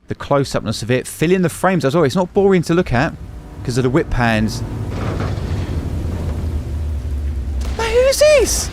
the close-upness of it, fill in the frames as well. It's not boring to look at because of the whip pans. Now, who's this?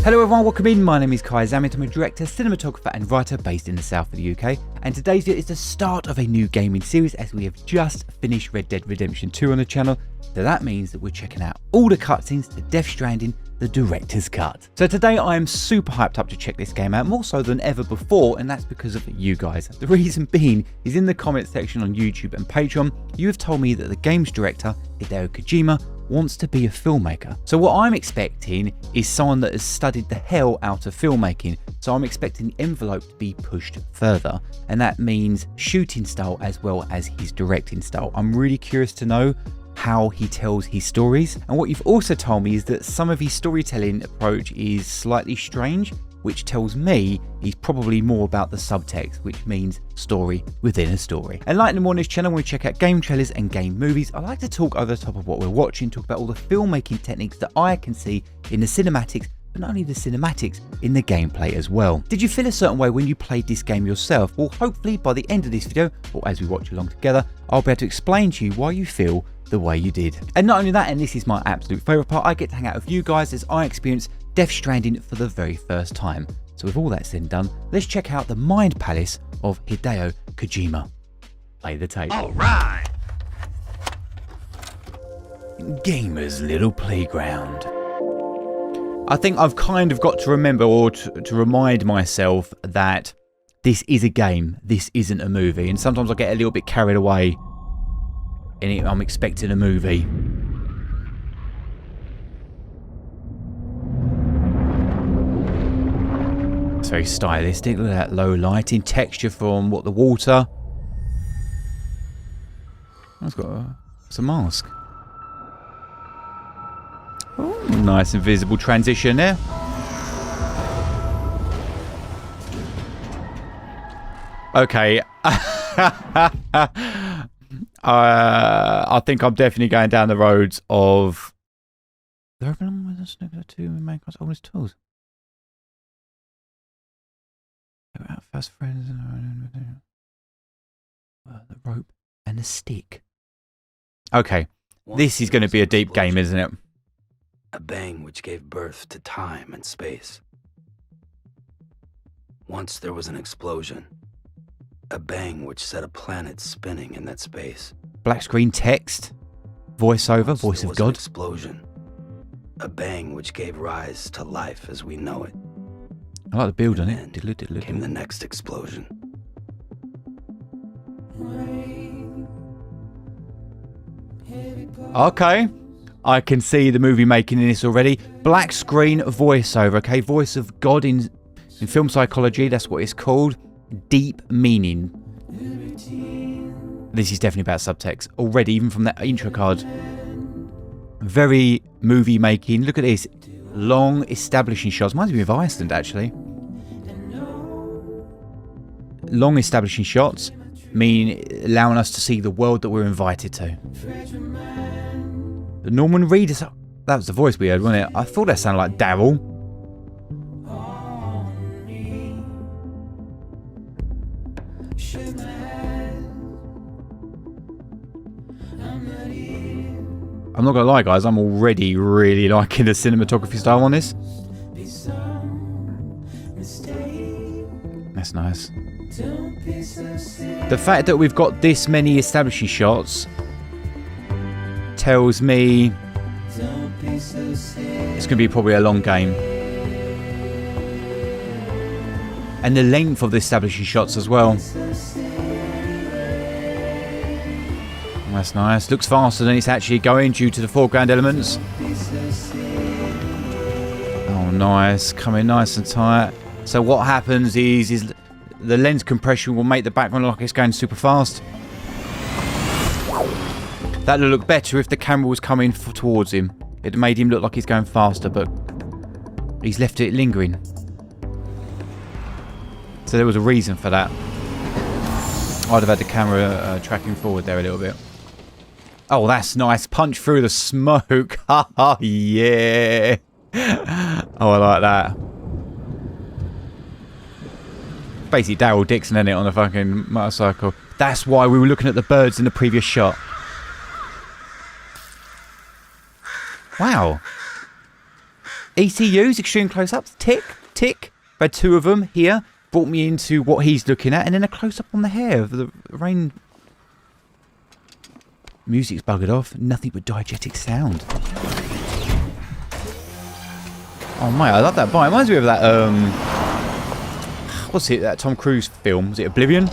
Hello everyone, welcome in. My name is Kai Zammit. I'm a director, cinematographer and writer based in the south of the UK. And today's video is the start of a new gaming series as we have just finished Red Dead Redemption 2 on the channel. So that means that we're checking out all the cutscenes to Death Stranding, the director's cut. So today I am super hyped up to check this game out, more so than ever before, and that's because of you guys. The reason being is in the comment section on YouTube and Patreon, you have told me that the game's director, Hideo Kojima, wants to be a filmmaker. So what I'm expecting is someone that has studied the hell out of filmmaking. So I'm expecting the envelope to be pushed further, and that means shooting style as well as his directing style. I'm really curious to know how he tells his stories. And what you've also told me is that some of his storytelling approach is slightly strange, which tells me he's probably more about the subtext, which means story within a story. And like on this channel, when we check out game trailers and game movies, I like to talk over the top of what we're watching, talk about all the filmmaking techniques that I can see in the cinematics, but not only the cinematics, in the gameplay as well. Did you feel a certain way when you played this game yourself? Well, hopefully by the end of this video, or as we watch along together, I'll be able to explain to you why you feel the way you did. And not only that, and this is my absolute favourite part, I get to hang out with you guys as I experience Death Stranding for the very first time. So with all that said and done, let's check out the mind palace of Hideo Kojima. Play the tape. Alright! Gamer's little playground. I think I've kind of got to remember, or to remind myself, that this is a game, this isn't a movie. And sometimes I get a little bit carried away and I'm expecting a movie. It's very stylistic. Look at that low lighting, texture from the water. It's got it's a mask. Oh, nice and visible transition there. Okay. I think I'm definitely going down the roads of the open with a snooker to mankind's oldest tools. First friends, the rope and the stick. Okay, this is going to be a deep game, isn't it? A bang which gave birth to time and space. Once there was an explosion. A bang which set a planet spinning in that space. Black screen text, voiceover, voice of God. Explosion. A bang which gave rise to life as we know it. I like the build on it. Came the next explosion. Okay, I can see the movie making in this already. Black screen voiceover. Okay, voice of God in film psychology. That's what it's called. Deep meaning. This is definitely about subtext already, even from that intro card. Very movie making. Look at this. Long establishing shots. Reminds me of Iceland, actually. Long establishing shots mean allowing us to see the world that we're invited to. The Norman Reedus. That was the voice we heard, wasn't it? I thought that sounded like Daryl. I'm not gonna lie, guys, I'm already really liking the cinematography style on this. That's nice. The fact that we've got this many establishing shots tells me it's gonna be probably a long game. And the length of the establishing shots as well. That's nice. Looks faster than it's actually going due to the foreground elements. Oh, nice. Coming nice and tight. So what happens is the lens compression will make the background look like it's going super fast. That would look better if the camera was coming towards him. It made him look like he's going faster, but he's left it lingering. So there was a reason for that. I'd have had the camera tracking forward there a little bit. Oh, that's nice. Punch through the smoke. Oh, yeah. Oh, I like that. Basically Daryl Dixon, in it, on a fucking motorcycle. That's why we were looking at the birds in the previous shot. Wow. ECUs, extreme close-ups. Tick, tick. Had 2 of them here. Brought me into what he's looking at. And then a close-up on the hair of the rain. Music's buggered off. Nothing but diegetic sound. Oh, mate, I love that bike. It reminds me of that, what's it, that Tom Cruise film? Was it Oblivion?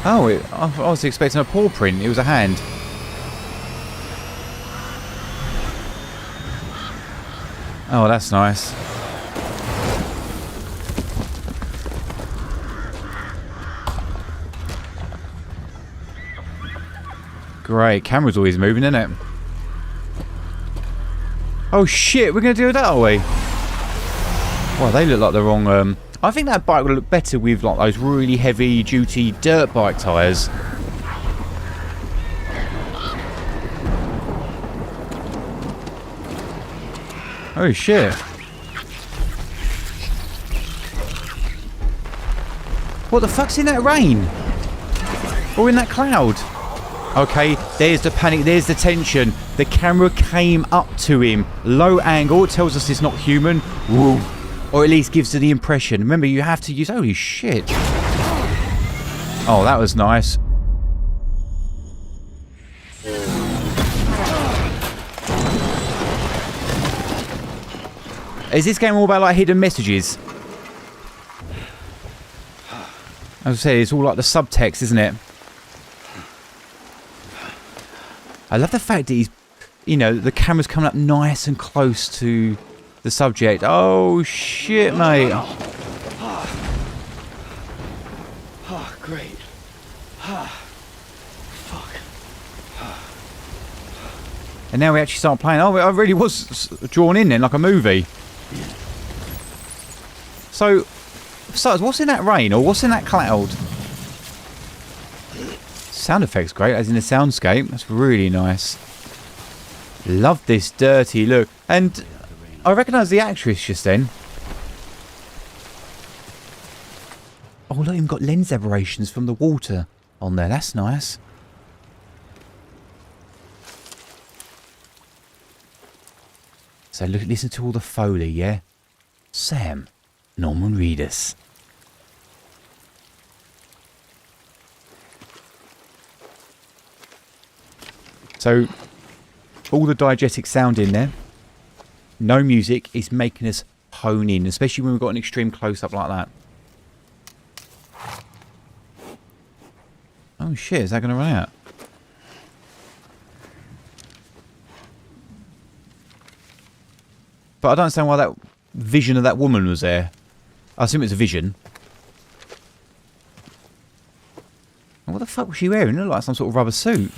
Oh, I was expecting a paw print. It was a hand. Oh, that's nice. Great. Camera's always moving, isn't it? Oh, shit. We're going to do that, are we? Well, they look like the wrong... I think that bike would look better with like those really heavy-duty dirt bike tyres. Oh, shit. What the fuck's in that rain? Or in that cloud? Okay, there's the panic, there's the tension. The camera came up to him. Low angle, it tells us it's not human. Woo. Or at least gives it the impression. Remember, you have to use... Holy shit. Oh, that was nice. Is this game all about, like, hidden messages? As I say, it's all like the subtext, isn't it? I love the fact that he's... You know, the camera's coming up nice and close to the subject. Oh, shit, mate. Oh, great. Fuck. And now we actually start playing. Oh, I really was drawn in then, like a movie. So, what's in that rain, or what's in that cloud? Sound effects great, as in the soundscape. That's really nice. Love this dirty look. And I recognise the actress just then. Oh, look, even got lens aberrations from the water on there. That's nice. So look, listen to all the Foley, yeah? Sam, Norman Reedus. So, all the diegetic sound in there. No music is making us hone in, especially when we've got an extreme close-up like that. Oh shit, is that going to run out? But I don't understand why that vision of that woman was there. I assume it's a vision. And what the fuck was she wearing? It looked like some sort of rubber suit.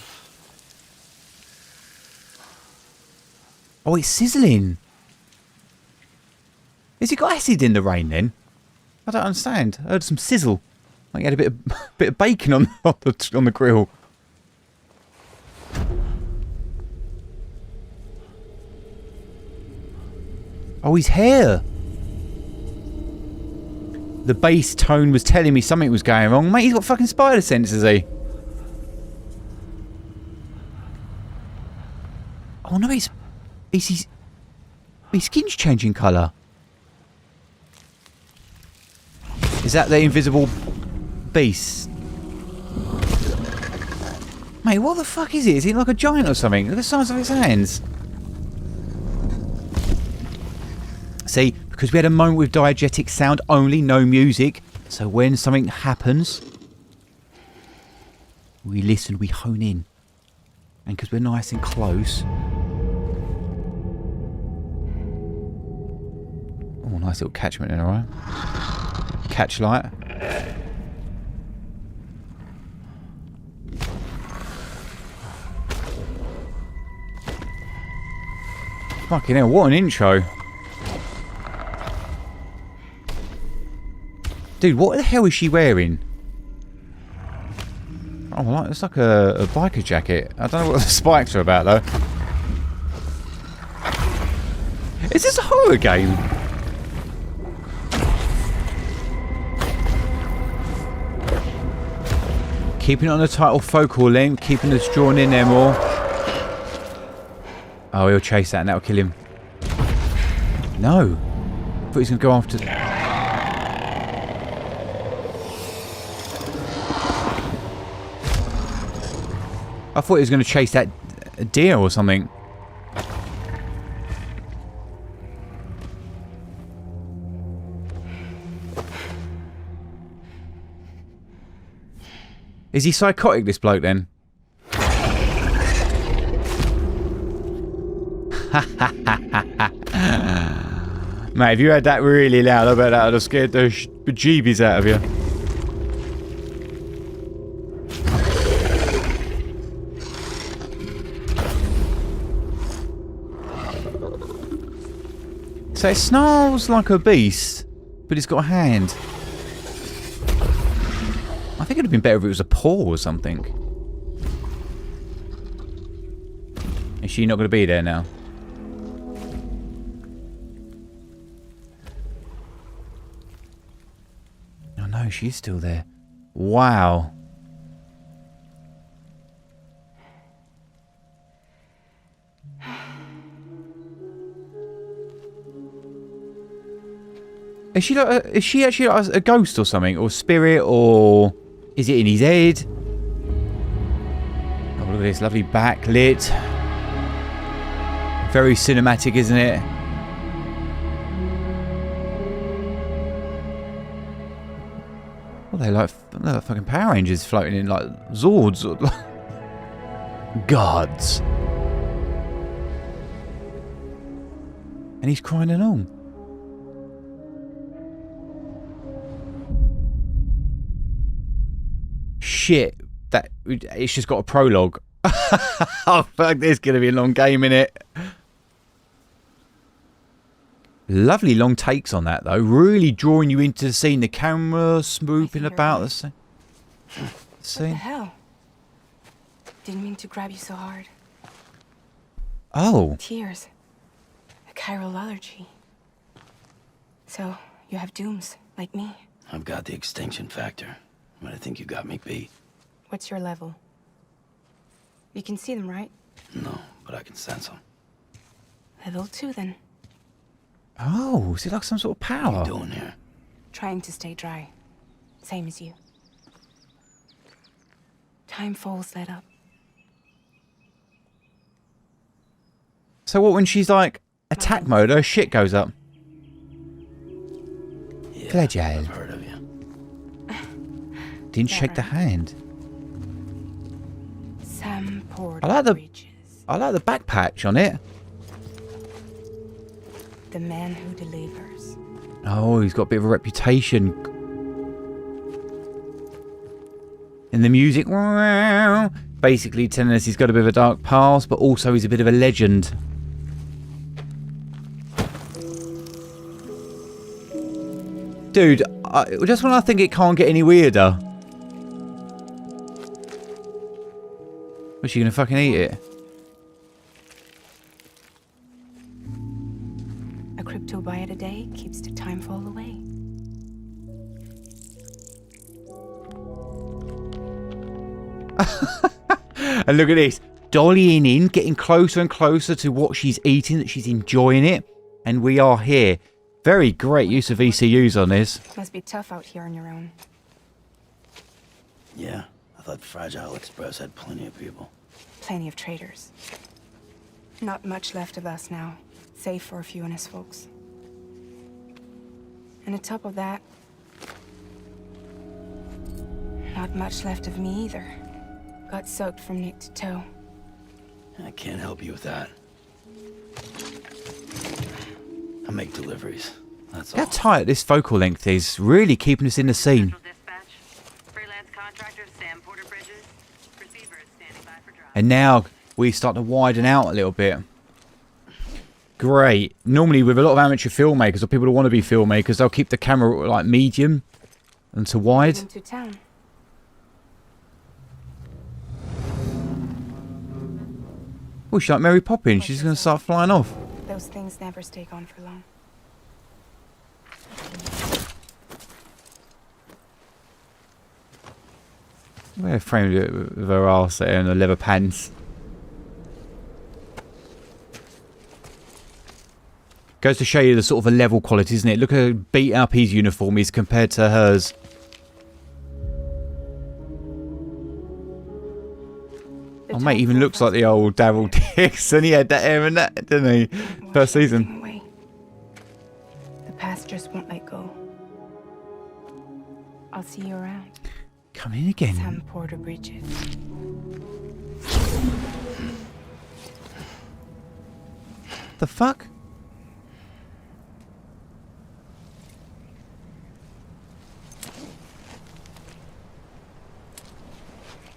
Oh, it's sizzling. Has he got acid in the rain then? I don't understand. I heard some sizzle. Like he had a bit of bacon on the grill. Oh, his hair. The bass tone was telling me something was going wrong. Mate, he's got fucking spider sense, has he? Oh no, his skin's changing colour. Is that the invisible beast? Mate, what the fuck is it? Is he like a giant or something? Look at the size of his hands. See, because we had a moment with diegetic sound only, no music. So when something happens, we listen, we hone in. And because we're nice and close. Oh, nice little catchment in, alright? Catch light. Fucking hell, what an intro. Dude, what the hell is she wearing? Oh, it's like a biker jacket. I don't know what the spikes are about, though. Is this a horror game? Keeping it on the title focal length, keeping us drawn in there more. Oh, he'll chase that and that'll kill him. No. I thought he was going to go after... I thought he was going to chase that deer or something. Is he psychotic, this bloke, then? Mate, if you had that really loud, I bet that would have scared the bejeebies out of you. So it snarls like a beast, but it's got a hand. I think it would have been better if it was a paw or something. Is she not going to be there now? Oh no, she's still there. Wow. Is she actually like a ghost or something? Or spirit? Or is it in his head? Oh, look at this lovely backlit. Very cinematic, isn't it? Well, they're like fucking Power Rangers floating in like Zords. Gods. And he's crying and all. Shit, that it's just got a prologue. Oh fuck, there's gonna be a long game in it. Lovely long takes on that though, really drawing you into the scene. The camera swooping about the scene. What the hell? Didn't mean to grab you so hard. Oh. Tears. A chiral allergy. So you have dooms like me. I've got the extinction factor, but I think you got me beat. What's your level? You can see them, right? No, but I can sense them. Level 2 then. Oh, is it like some sort of power? What are you doing here? Trying to stay dry. Same as you. Time falls let up. So what, when she's like attack mode, her shit goes up? Yeah, Fragile. I've heard of you. Didn't shake the hand. Sam poured I like the bridges. I like the back patch on it. The man who delivers. Oh, he's got a bit of a reputation. And the music, basically telling us he's got a bit of a dark past, but also he's a bit of a legend. Dude, just when I think it can't get any weirder. Was she gonna fucking eat it? A crypto bite a day keeps the time fall away. And look at this, dollying in, getting closer and closer to what she's eating, that she's enjoying it. And we are here. Very great use of ECUs on this. Must be tough out here on your own. Yeah, I thought Fragile Express had plenty of people. Plenty of traitors. Not much left of us now, save for a few honest folks. And on top of that, not much left of me either. Got soaked from neck to toe. I can't help you with that. I make deliveries. That's all. How tight this focal length is, really keeping us in the scene. And now we start to widen out a little bit. Great. Normally with a lot of amateur filmmakers or people who want to be filmmakers, they'll keep the camera like medium and to wide. Into town. Oh, she's like Mary Poppins. She's going to start flying off. Those Those things never stay gone for long. We're framed with her arse there and the leather pants. Goes to show you the sort of a level quality, isn't it? Look at how beat up his uniform is compared to hers. Oh mate, even looks like the old Daryl Dixon. He had that hair and that, didn't he? First season. The past just won't let go. I'll see you around. Come in again. Sam Porter Bridges. The fuck?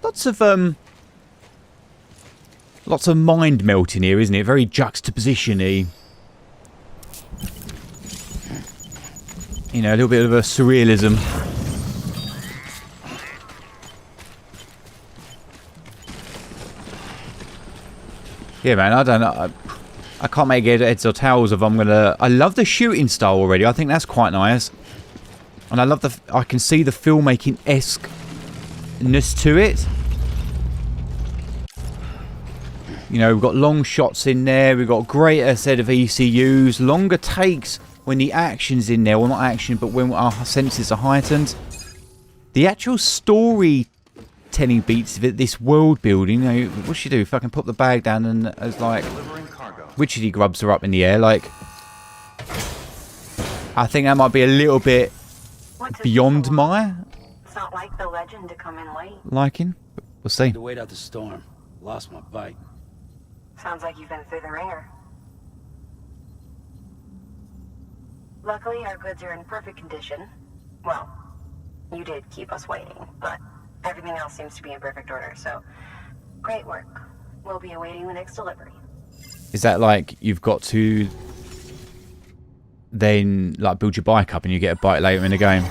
Lots of mind melting here, isn't it? Very juxtaposition-y. You know, a little bit of a surrealism. Yeah, man, I don't know. I can't make heads or tails of I'm gonna... I love the shooting style already. I think that's quite nice. And I love the... I can see the filmmaking-esque-ness to it. You know, we've got long shots in there. We've got a greater set of ECUs. Longer takes when the action's in there. Well, not action, but when our senses are heightened. The actual storytelling beats of it, this world building. You know, what should you do? Fucking put the bag down and as like... Witchetty grubs her up in the air. Like, I think that might be a little bit beyond my... It's not like the legend to come in late. liking. We'll see. To wait out the storm. Lost my bike. Sounds like you've been through the ringer. Luckily, our goods are in perfect condition. Well, you did keep us waiting, but everything else seems to be in perfect order, so great work. We'll be awaiting the next delivery. Is that like you've got to then like build your bike up and you get a bike later in the game?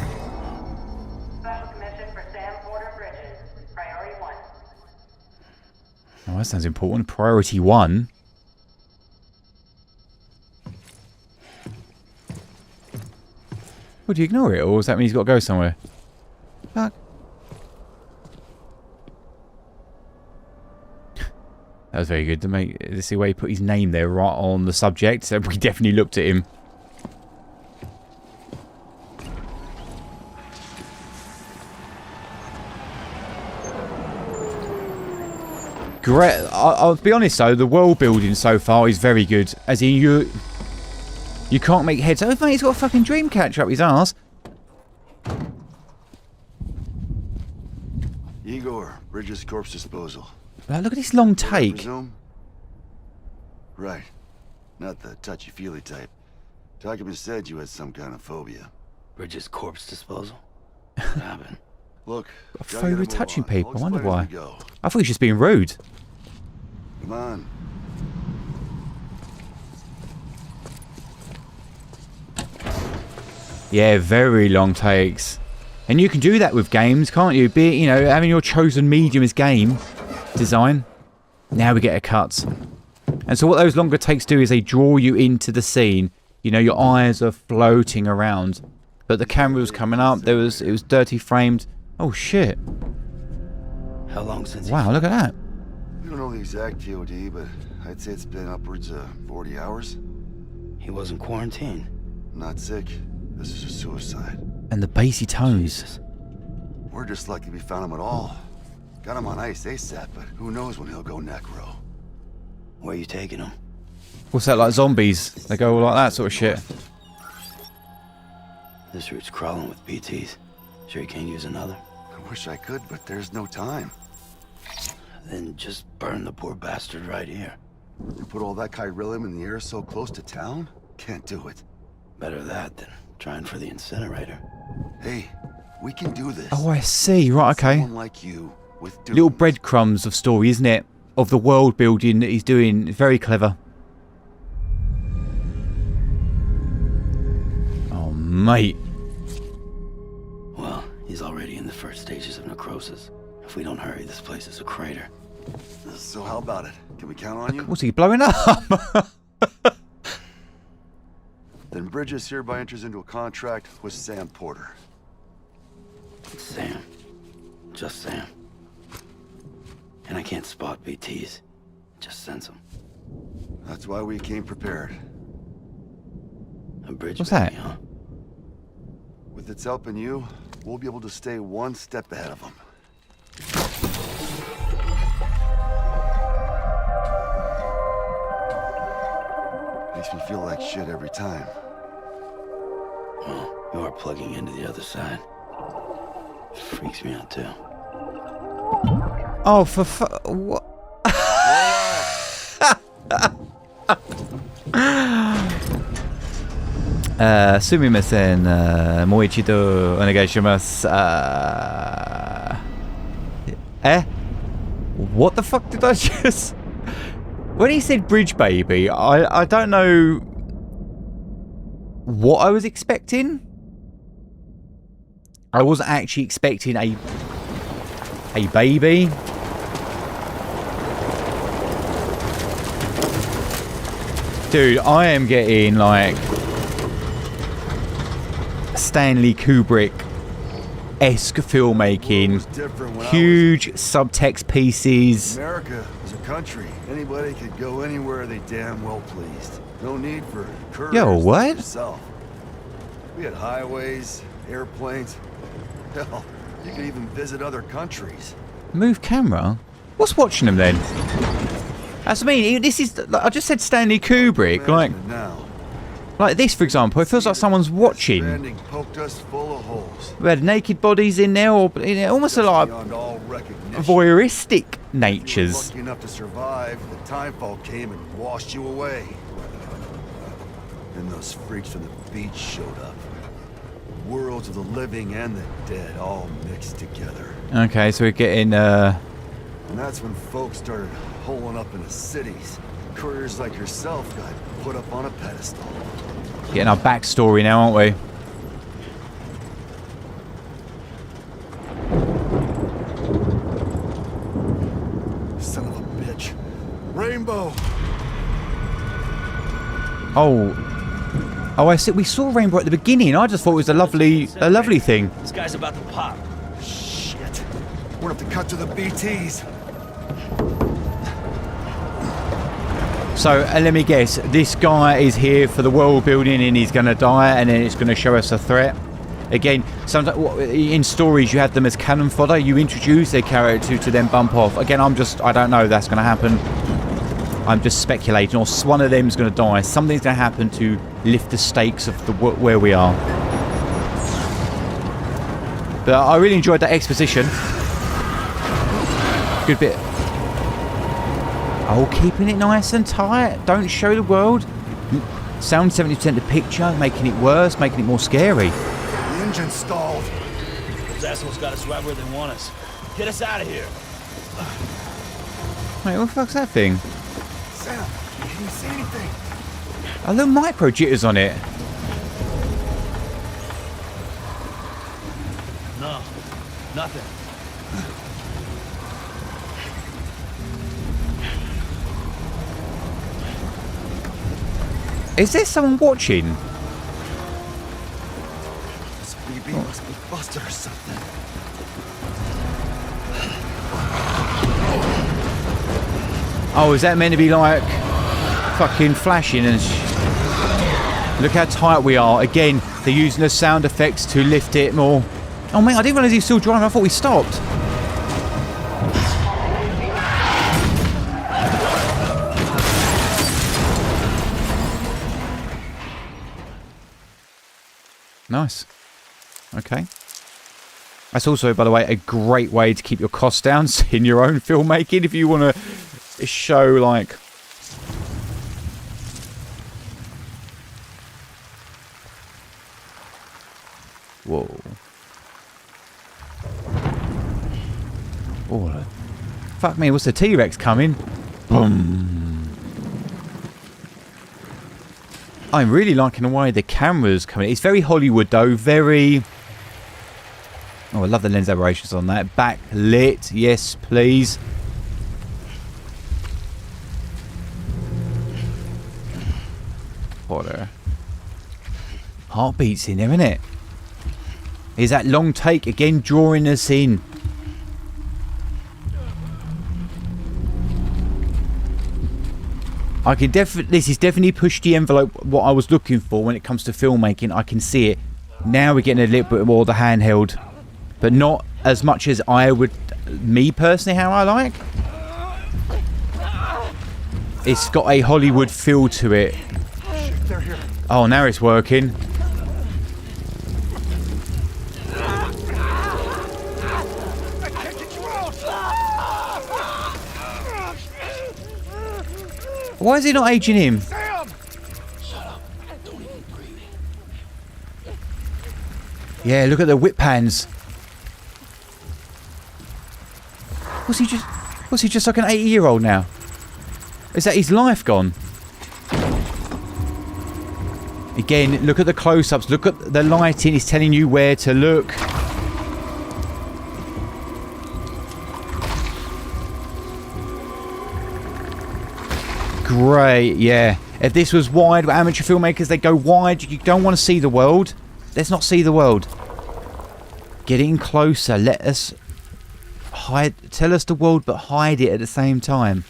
Special commission for Sam Porter Bridges. Priority 1. Oh, that sounds important. Priority 1. Would you ignore it, or does that mean he's got to go somewhere? Fuck. That was very good to make. This is the way he put his name there, right on the subject. So we definitely looked at him. Great. I'll be honest though, the world building so far is very good. As in, you can't make heads. Oh mate, he's got a fucking dream catcher up his ass. Igor, Bridges Corpse Disposal. Look at this long take. Presume? Right. Not the touchy-feely type. Document said you had some kind of phobia. Bridges corpse disposal? What happened? Look, A phobia with touching people. I wonder I'll why. explain as we go. I thought he was just being rude. Come on. Yeah, very long takes. And you can do that with games, can't you? Be it, you know, having your chosen medium as game design. Now we get a cut. And so what those longer takes do is they draw you into the scene. You know, your eyes are floating around. But the camera was coming up. It was dirty framed. Oh shit. How long since Wow, look at that. We don't know the exact TOD, but I'd say it's been upwards of 40 hours. he wasn't quarantined? Not sick. This is a suicide. And the bassy tones. Jesus. We're just lucky we found him at all. Got him on ice ASAP, but who knows when he'll go necro. Where you taking him? What's that, like zombies? They go all like that sort of shit. This route's crawling with BTs. Sure you can't use another? I wish I could, but there's no time. Then just burn the poor bastard right here. You put all that chiralium in the air so close to town? Can't do it. Better that than trying for the incinerator. Hey, we can do this. Oh, I see. Right, okay. Someone like you with Little dooms. breadcrumbs of story, isn't it? Of the world building that he's doing. Very clever. Oh, mate. Well, he's already in the first stages of necrosis. If we don't hurry, this place is a crater. So how about it? Can we count on you? What's he blowing up? Bridges hereby enters into a contract with Sam Porter. Sam. Just Sam. And I can't spot BTs. Just sense them. That's why we came prepared. A bridge What's baby, that? huh? With its help and you, we'll be able to stay one step ahead of them. Makes me feel like shit every time. Well, you are plugging into the other side. Freaks me out too. Oh, for what? Sumimasen,もう一度お願いします。What the fuck did I just... When he said bridge baby, I don't know what I was expecting. I wasn't actually expecting a baby. Dude, I am getting like Stanley Kubrick-esque filmmaking. Huge subtext pieces. America is a country. Anybody could go anywhere they damn well pleased. No need for courage. Yo, what? Yourself. We had highways, airplanes. Hell, you could even visit other countries. Move camera? What's watching them then? That's what I mean. This is... I just said Stanley Kubrick. Like... Imagine it now. Like this, for example, it feels like someone's watching. Stranding poked us full of holes. We had naked bodies in there, or almost like Beyond all recognition. voyeuristic You were natures. lucky enough to survive. The timefall came and washed you away. Then those freaks from the beach showed up. Worlds of the living and the dead all mixed together. Okay, so we're getting And that's when folks started holing up into cities. Couriers like yourself got put up on a pedestal. getting our backstory now, aren't we? Son of a bitch. Rainbow! Oh, I see. We saw Rainbow at the beginning. I just thought it was a lovely thing. This guy's about to pop. Shit. We're gonna have to cut to the BTs. So let me guess. This guy is here for the world building, and he's gonna die, and then it's gonna show us a threat. Again, sometimes in stories you have them as cannon fodder. You introduce their character to then bump off. Again, I don't know if that's gonna happen. I'm just speculating, or one of them's going to die. Something's going to happen to lift the stakes of the where we are. But I really enjoyed that exposition. Good bit. Oh, keeping it nice and tight. Don't show the world. Sound 70% the picture, making it worse, making it more scary. The engine stalled. Those assholes got us right where they want us. Get us out of here. Wait, what the fuck's that thing? Sam, can you see anything? A little micro jitters on it. No, nothing. Is there someone watching? This BB must be busted or something. Oh, is that meant to be like fucking flashing and look how tight we are. Again, they're using the sound effects to lift it more. Oh man, I didn't realize he was still driving. I thought we stopped. Nice. Okay. That's also, by the way, a great way to keep your costs down in your own filmmaking if you want to show like whoa. Oh, fuck me, what's the T-Rex coming? Boom. I'm really liking the way the camera's coming. It's very Hollywood though, very... Oh, I love the lens aberrations on that. Backlit, yes please. Order. Heartbeats in there, isn't it? Here's that long take again, drawing us in. I can definitely, this is definitely pushed the envelope what I was looking for when it comes to filmmaking. I can see it. Now we're getting a little bit more of the handheld, but not as much as I would, me personally, how I like. It's got a Hollywood feel to it. Oh, now it's working. Why is he not aging him? Yeah, look at the whip hands. Was he just like an 80-year-old now? Is that his life gone? Again, look at the close-ups. Look at the lighting. It's telling you where to look. Great, yeah. If this was wide, amateur filmmakers, they go wide. You don't want to see the world. Let's not see the world. Get in closer. Let us hide. Tell us the world, but hide it at the same time.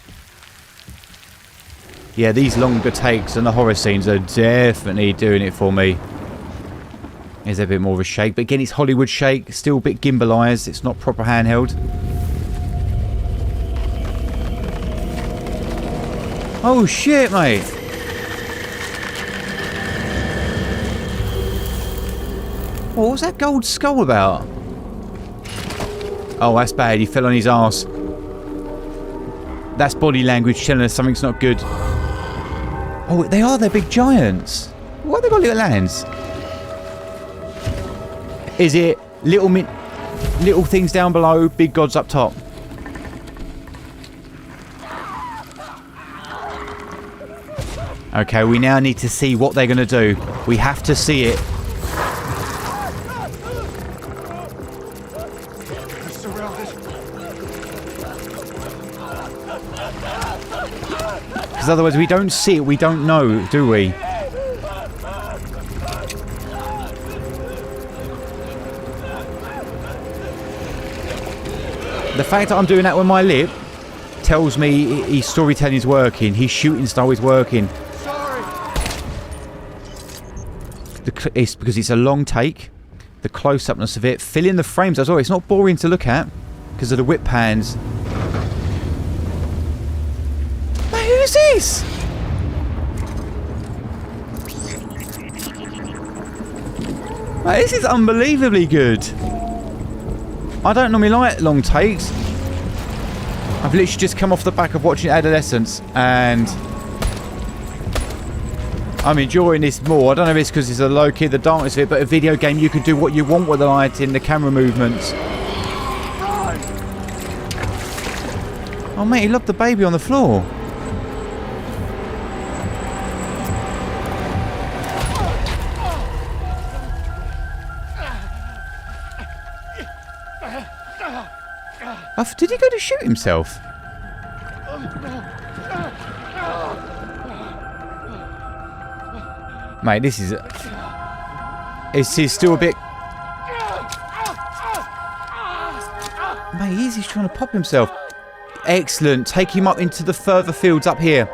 Yeah, these longer takes and the horror scenes are definitely doing it for me. There's a bit more of a shake, but again, it's Hollywood shake. Still a bit gimbalized. It's not proper handheld. Oh shit, mate. What was that gold skull about? Oh, that's bad. He fell on his arse. That's body language telling us something's not good. Oh, they are. They're big giants. Why have they got little hands? Is it little things down below, big gods up top? Okay, we now need to see what they're going to do. We have to see it. Because otherwise we don't see it, we don't know, do we? The fact that I'm doing that with my lip tells me his storytelling is working, his shooting style is working. It's because it's a long take, the close-upness of it, fill in the frames as well. It's not boring to look at because of the whip pans. Mate, who's this? Mate, this is unbelievably good. I don't normally like long takes. I've literally just come off the back of watching Adolescence and I'm enjoying this more. I don't know if it's because it's a low key, the darkness of it, but a video game you can do what you want with the lighting, the camera movements. Oh mate, he locked the baby on the floor. Did he go to shoot himself? Mate, this is... It's still a bit... Mate, he's trying to pop himself. Excellent. Take him up into the further fields up here.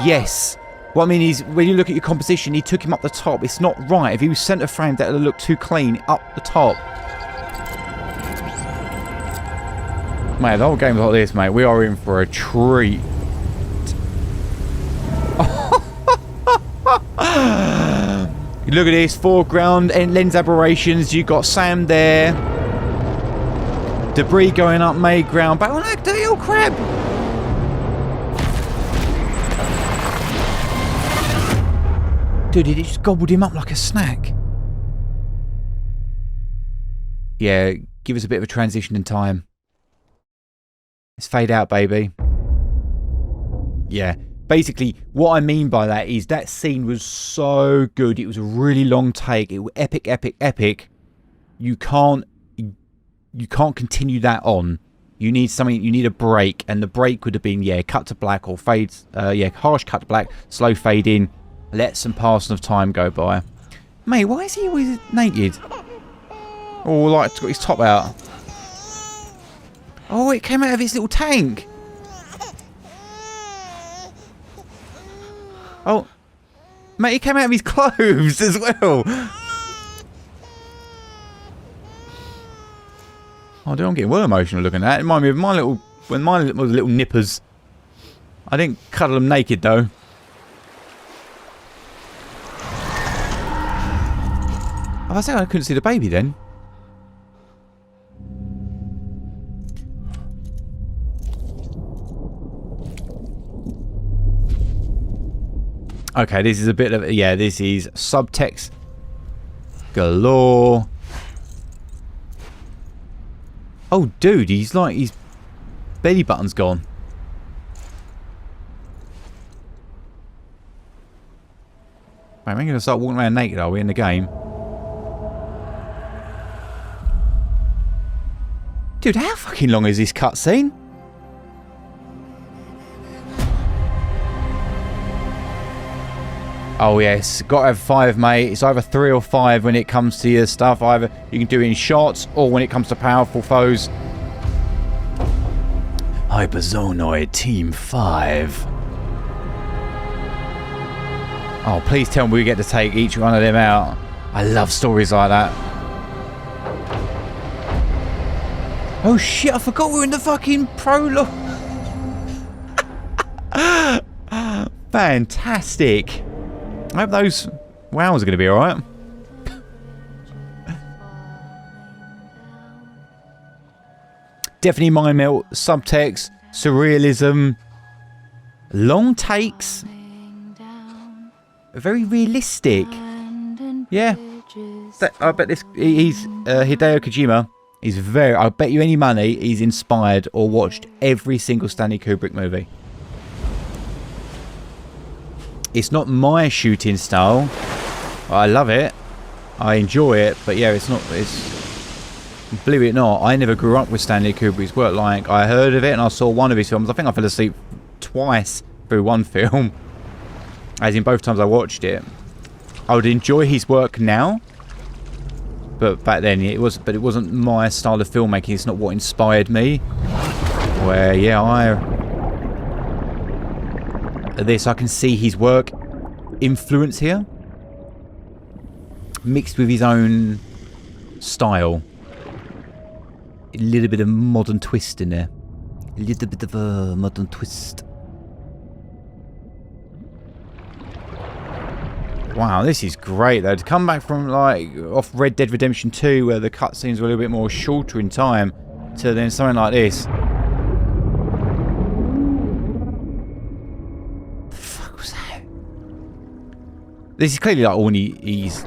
Yes. What I mean is, when you look at your composition, he took him up the top. It's not right. If he was centre framed, that would look too clean up the top. Mate, the whole game's like this, mate. We are in for a treat. Look at this, foreground and lens aberrations. You got Sam there. Debris going up Mayground. Back on that day, oh crap! Dude, it just gobbled him up like a snack. Yeah, give us a bit of a transition in time. Let's fade out, baby. Yeah. Basically, what I mean by that is that scene was so good. It was a really long take. It was epic, epic, epic. You can't continue that on. You need something. You need a break, and the break would have been cut to black or fades. Harsh cut to black, slow fade in. Let some passing of time go by. Mate, why is he always naked? Or like got his top out? Oh, it came out of its little tank. Oh, mate, it came out of his clothes as well. Oh, dude, I'm getting well emotional looking at that. It reminded me of my little, when mine was little nippers. I didn't cuddle them naked though. Oh, I said I couldn't see the baby then. Okay, this is a bit of, yeah, this is subtext galore. Oh, dude, he's like, his belly button's gone. Wait, we're going to start walking around naked, are we, in the game? Dude, how fucking long is this cutscene? Oh yes, gotta have 5, mate. It's either 3 or 5 when it comes to your stuff. Either you can do it in shots, or when it comes to powerful foes. Hyperzonoid Team 5. Oh, please tell me we get to take each one of them out. I love stories like that. Oh shit, I forgot we're in the fucking prologue. Fantastic. I hope those wows are going to be alright. Definitely mind melt, subtext, surrealism, long takes, very realistic. Yeah, I bet this. He's Hideo Kojima. He's very. I bet you any money he's inspired or watched every single Stanley Kubrick movie. It's not my shooting style. I love it. I enjoy it, but yeah, it's not. It's, believe it or not, I never grew up with Stanley Kubrick's work. Like, I heard of it and I saw one of his films. I think I fell asleep twice through one film, as in both times I watched it. I would enjoy his work now, but back then it was. But it wasn't my style of filmmaking. It's not what inspired me. Where yeah, this I can see his work influence here, mixed with his own style. A little bit of modern twist in there. A little bit of a modern twist. Wow, this is great though. To come back from like off Red Dead Redemption 2 where the cutscenes were a little bit more shorter in time to then something like this. The fuck was that? This is clearly like all he's...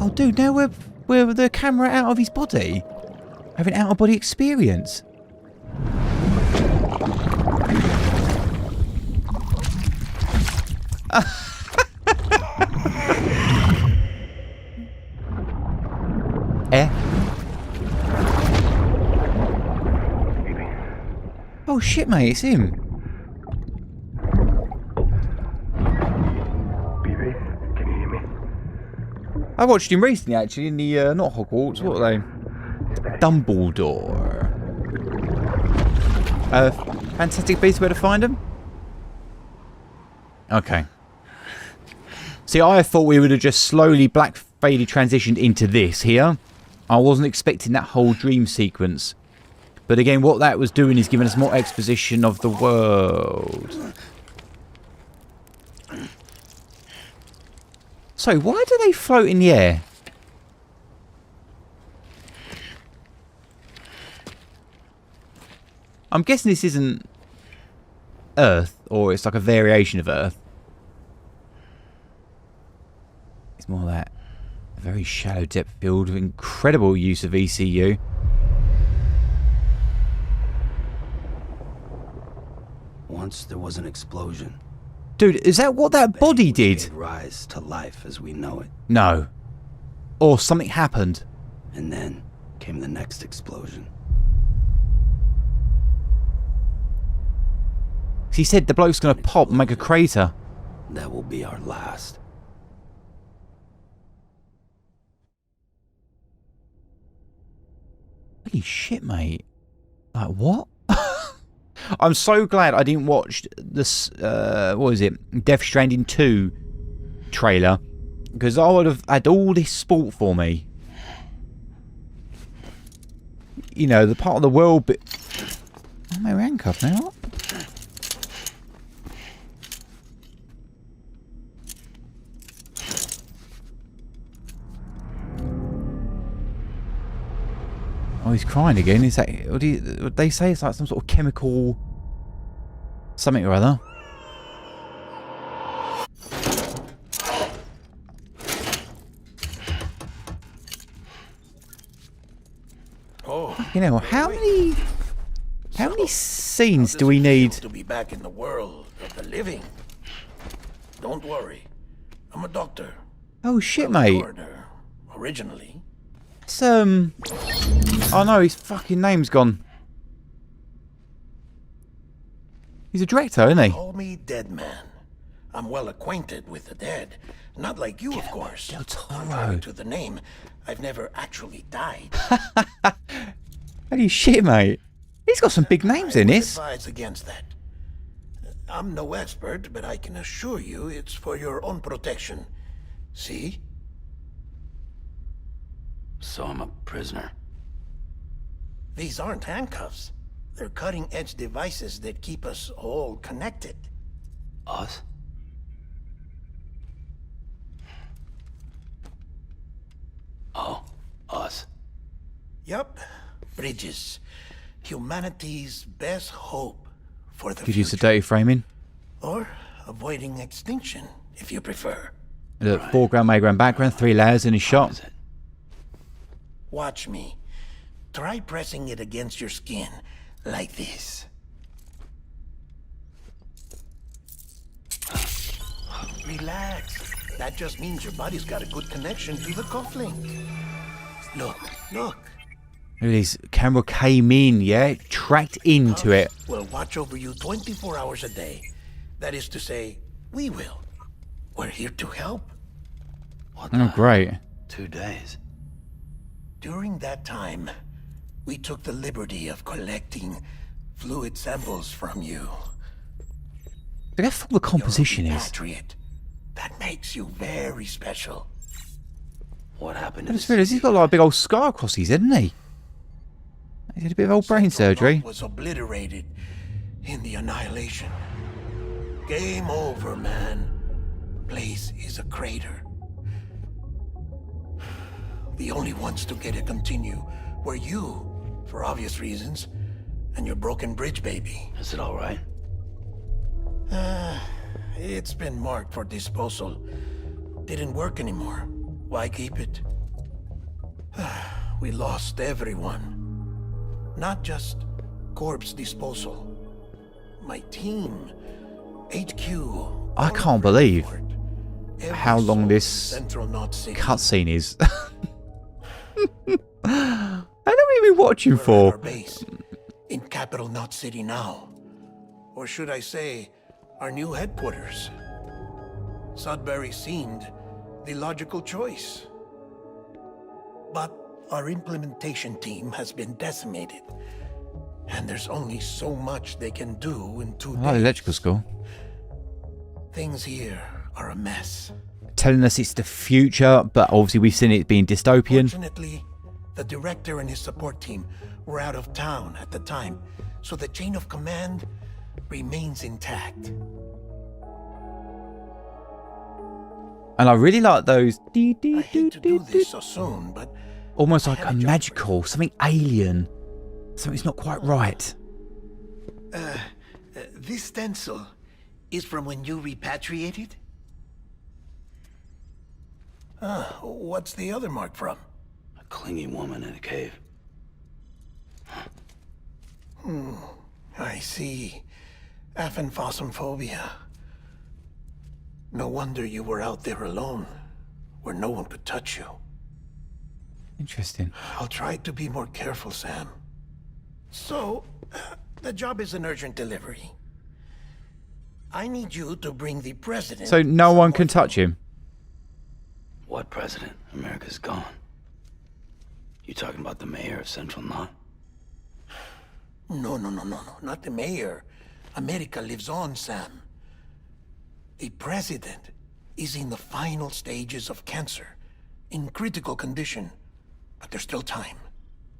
Oh dude, now we're the camera out of his body. Having out of body experience. Eh? Oh shit, mate, it's him. BB, can you hear me? I watched him recently, actually, in the not Hogwarts. What are they? Dumbledore. Fantastic Beasts, where to find him? Okay. See, I thought we would have just slowly black faded transitioned into this here. I wasn't expecting that whole dream sequence. But again, what that was doing is giving us more exposition of the world. So, why do they float in the air? I'm guessing this isn't Earth, or it's like a variation of Earth. It's more that very shallow depth field with incredible use of ECU. Once there was an explosion. Dude, is that what that body did? Rise to life as we know it. No. Or something happened. And then came the next explosion. He said the bloke's gonna pop and make a crater. That will be our last. Holy shit, mate. Like, what? I'm so glad I didn't watch this, what is it? Death Stranding 2 trailer. Because I would have had all this sport for me. You know, the part of the world bit... Oh, my handcuff now. Oh, he's crying again. Is that... Would they say it's like some sort of chemical... something or other? Oh, You know, how many scenes do we need? to be back in the world of the living? Don't worry, I'm a doctor. Oh shit, Well, a mate. coroner, originally. It's oh no, his fucking name's gone. He's a director, isn't he? Call me Dead Man. I'm well acquainted with the dead. Not like you, of course. Del Toro. Contrary to the name, I've never actually died. Holy shit, mate. He's got some big names in I would this. advise against that. I'm no expert, but I can assure you it's for your own protection. See? So I'm a prisoner. These aren't handcuffs. They're cutting-edge devices that keep us all connected. Us? Oh, us. Yup. Bridges. Humanity's best hope for the Could use the future. dirty framing. Or avoiding extinction, if you prefer. Look, foreground, midground, background, 3 layers in his shot. Is it? Watch me. Try pressing it against your skin, like this. Relax. That just means your body's got a good connection to the cufflink. Look, look. Look at this. Camera came in, yeah? Tracked into it. We'll watch over you 24 hours a day. That is to say, we will. We're here to help. What Oh, the? great. 2 days. During that time, we took the liberty of collecting fluid samples from you. Look how full the composition You're a is. patriot. That makes you very special. What happened I to just realised he's got like a big old scar across his head, hasn't he? He's had a bit of old brain surgery. Was obliterated in the annihilation. Game over, man. Place is a crater. The only ones to get it continue were you, for obvious reasons, and your broken bridge baby. Is it all right? It's been marked for disposal. Didn't work anymore. Why keep it? We lost everyone. Not just corpse disposal. My team, HQ. I can't believe Every how long soul this in Central Knot City. cutscene is. How long have you been watching We're at for? our base in capital Knot City now. Or should I say, our new headquarters. Sudbury seemed the logical choice. But our implementation team has been decimated. And there's only so much they can do in 2 I days. like the electrical school. Things here are a mess. Telling us it's the future, but obviously we've seen it being dystopian. Fortunately, the director and his support team were out of town at the time, so the chain of command remains intact. And I really like those I hate to do this so soon, but almost I like had a a job magical, something alien. Something's not quite right. this stencil is from when you repatriated? What's the other mark from? A clingy woman in a cave. I see. Aphanphosmphobia. No wonder you were out there alone, where no one could touch you. Interesting. I'll try to be more careful, Sam. So, the job is an urgent delivery. I need you to bring the president... So no one can touch him? What president? America's gone. You talking about the mayor of Central Knot? No, no, no, no, no. Not the mayor. America lives on, Sam. The president is in the final stages of cancer, in critical condition, but there's still time.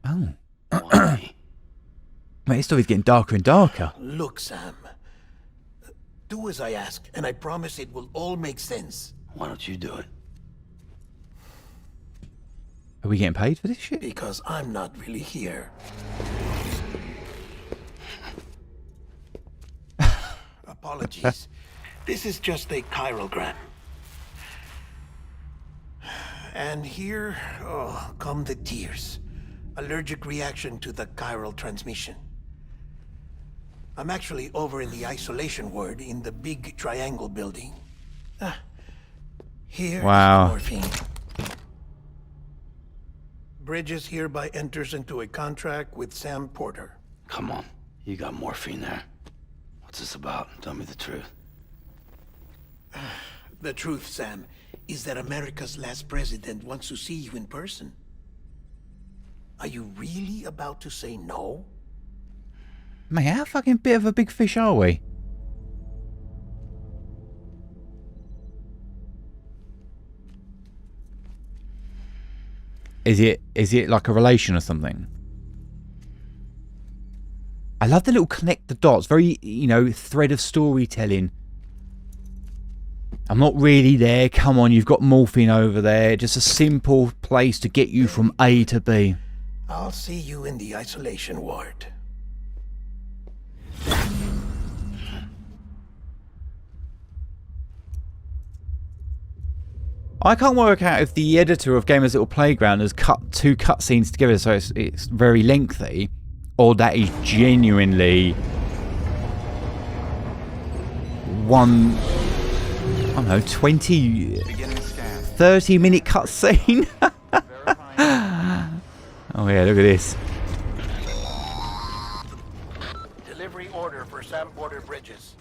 Oh. Why? Mate, this story's getting darker and darker. Look, Sam. Do as I ask, and I promise it will all make sense. Why don't you do it? Are we getting paid for this shit? Because I'm not really here. Apologies. This is just a chiralgram. And here, oh, come the tears. Allergic reaction to the chiral transmission. I'm actually over in the isolation ward in the big triangle building. Here is Wow. morphine. Bridges hereby enters into a contract with Sam Porter. Come on. You got morphine there. What's this about? Tell me the truth. The truth, Sam, is that America's last president wants to see you in person. Are you really about to say no? Mate, how fucking bit of a big fish are we? Is it like a relation or something? I love the little connect the dots, very, you know, thread of storytelling. I'm not really there. Come on, you've got morphine over there. Just a simple place to get you from A to B. I'll see you in the isolation ward. I can't work out if the editor of Gamer's Little Playground has cut two cutscenes together so it's very lengthy, or that is genuinely one, I don't know, 20, 30-minute cutscene. Oh yeah, look at this. Delivery order for Sam Porter Bridges.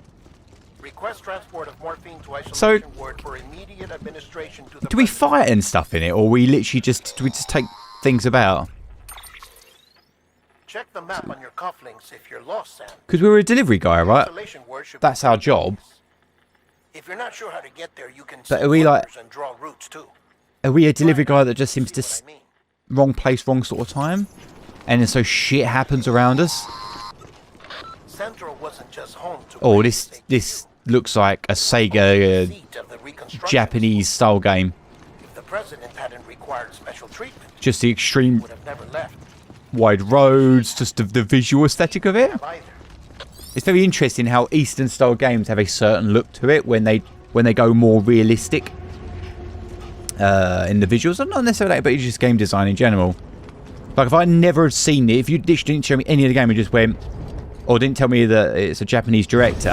Request transport of morphine to isolation ward for immediate administration to the Do we fight and stuff in it, or we literally just take things about? Check the map on your cufflinks if you're lost, Sam. Because we're a delivery guy, right? Isolation ward should That's be our job. If you're not sure how to get there, you can But set are we like- orders and draw routes too. Are we a delivery guy that just seems to See what I mean? wrong place, wrong sort of time, and then so shit happens around us? Central wasn't just home to Oh, this looks like a Sega seat of the Reconstruction. Japanese style game. If the president hadn't required special treatment, Just the extreme would have never left wide roads, just the visual aesthetic of it. either. It's very interesting how Eastern style games have a certain look to it when they go more realistic in the visuals. Not necessarily that, but it's just game design in general. Like if I never had seen it, if you didn't show me any of the game and just went, or didn't tell me that it's a Japanese director,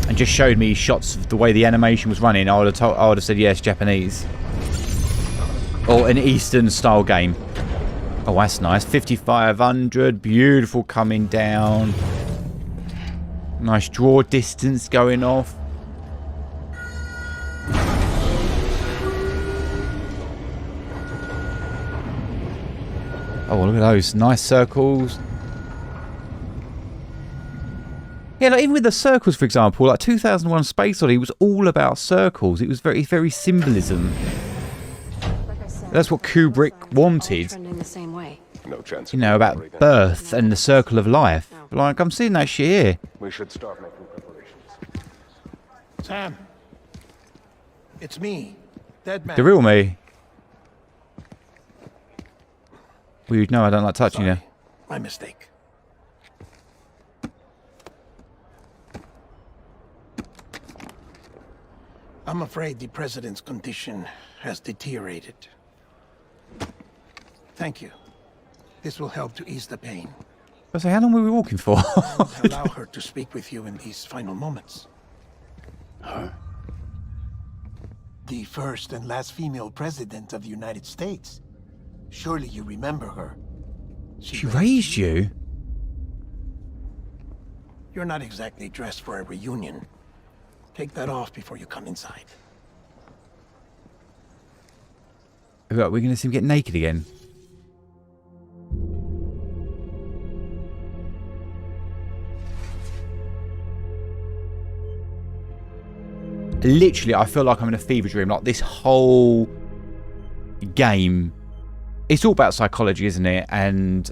and just showed me shots of the way the animation was running, I would have said yes, Japanese, or an Eastern style game. Oh, that's nice. 5500, beautiful coming down. Nice draw distance going off. Oh, look at those nice circles. Yeah, like even with the circles, for example, like 2001 Space Odyssey was all about circles. It was very symbolism. That's what Kubrick wanted. Trending the same way. No chance. You know, about birth and the circle of life. Like, I'm seeing that shit here. We should start making preparations. Sam, it's me, Dead Man. The real me. Well, you know I don't like touching you. Sorry, my mistake. I'm afraid the president's condition has deteriorated. Thank you. This will help to ease the pain. I say, how long were we walking for? And allow her to speak with you in these final moments. Her? The first and last female president of the United States. Surely you remember her. She raised you? You're not exactly dressed for a reunion. Take that off before you come inside. We're going to see him get naked again. literally, I feel like I'm in a fever dream. Like, this whole game, it's all about psychology, isn't it? And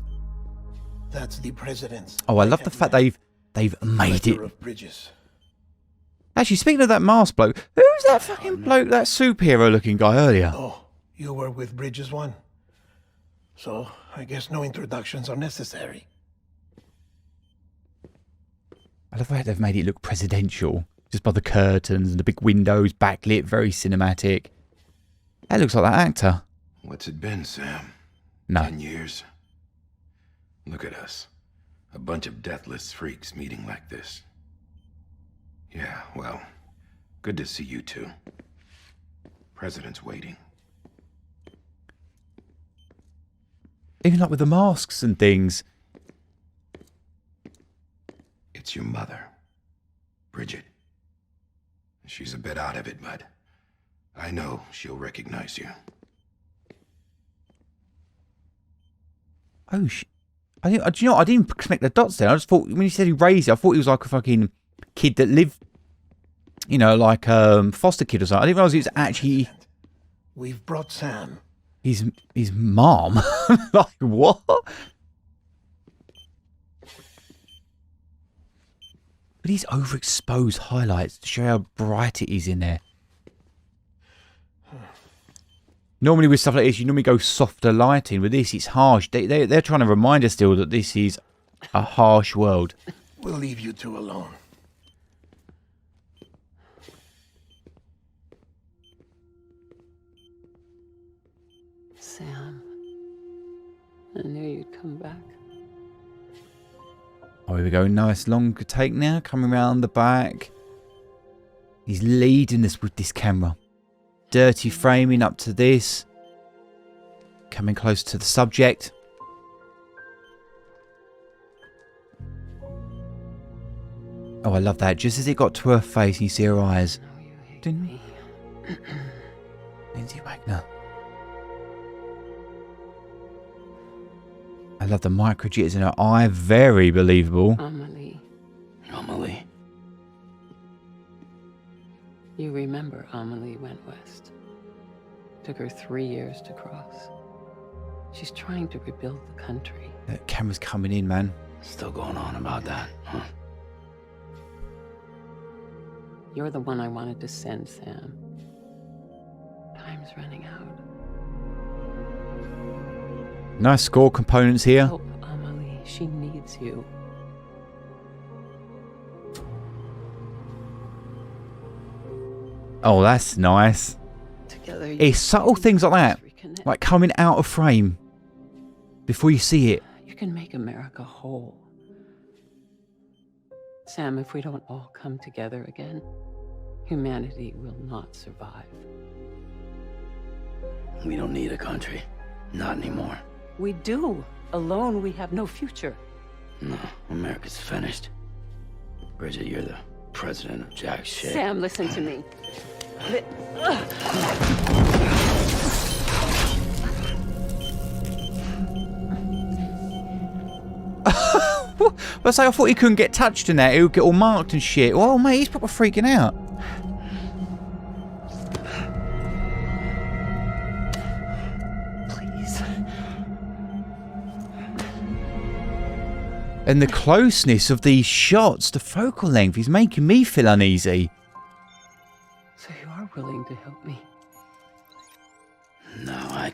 That's the president's. oh, I love the fact they've made it. Of Bridges. Actually, speaking of that masked bloke, who's that fucking bloke, that superhero-looking guy earlier? Oh, you were with Bridges one. So I guess no introductions are necessary. I love the fact they've made it look presidential, just by the curtains and the big windows, backlit, very cinematic. That looks like that actor. What's it been, Sam? No. 10 years? Look at us. A bunch of deathless freaks meeting like this. Yeah, well, good to see you two. President's waiting. Even like with the masks and things. It's your mother, Bridget. She's a bit out of it, but I know she'll recognize you. Oh, do you know what? I didn't connect the dots there. I just thought, when you said he raised it, I thought he was like a fucking kid that lived, you know, like foster kid or something. I didn't realise he was actually... We've brought Sam. His mom? Like, what? But these overexposed highlights to show how bright it is in there. Normally with stuff like this, you normally go softer lighting. With this, it's harsh. They're trying to remind us still that this is a harsh world. We'll leave you two alone. Sam, I knew you'd come back. Oh, here we go. Nice long take now. Coming around the back. He's leading us with this camera. Dirty framing up to this. Coming close to the subject. Oh, I love that. Just as it got to her face, you see her eyes. Didn't Lindsay Wagner. I love the micro jitters in her eye. Very believable. Amelie. Amelie. You remember Amelie went west. Took her 3 years to cross. She's trying to rebuild the country. The camera's coming in, man. Still going on about that, huh? You're the one I wanted to send, Sam. Time's running out. Nice score components here. Help Amelie. She needs you. Oh, that's nice. Together, It's subtle things like that. reconnect. Like coming out of frame before you see it. You can make America whole. Sam, if we don't all come together again, humanity will not survive. We don't need a country. Not anymore. We do. Alone, we have no future. No, America's finished. Bridget, you're the president of jack shit. Sam, listen to me. I say, I thought he couldn't get touched in that. He would get all marked and shit. Oh, mate, he's proper freaking out. Please. And the closeness of these shots, the focal length, is making me feel uneasy. So you are willing to help me? No,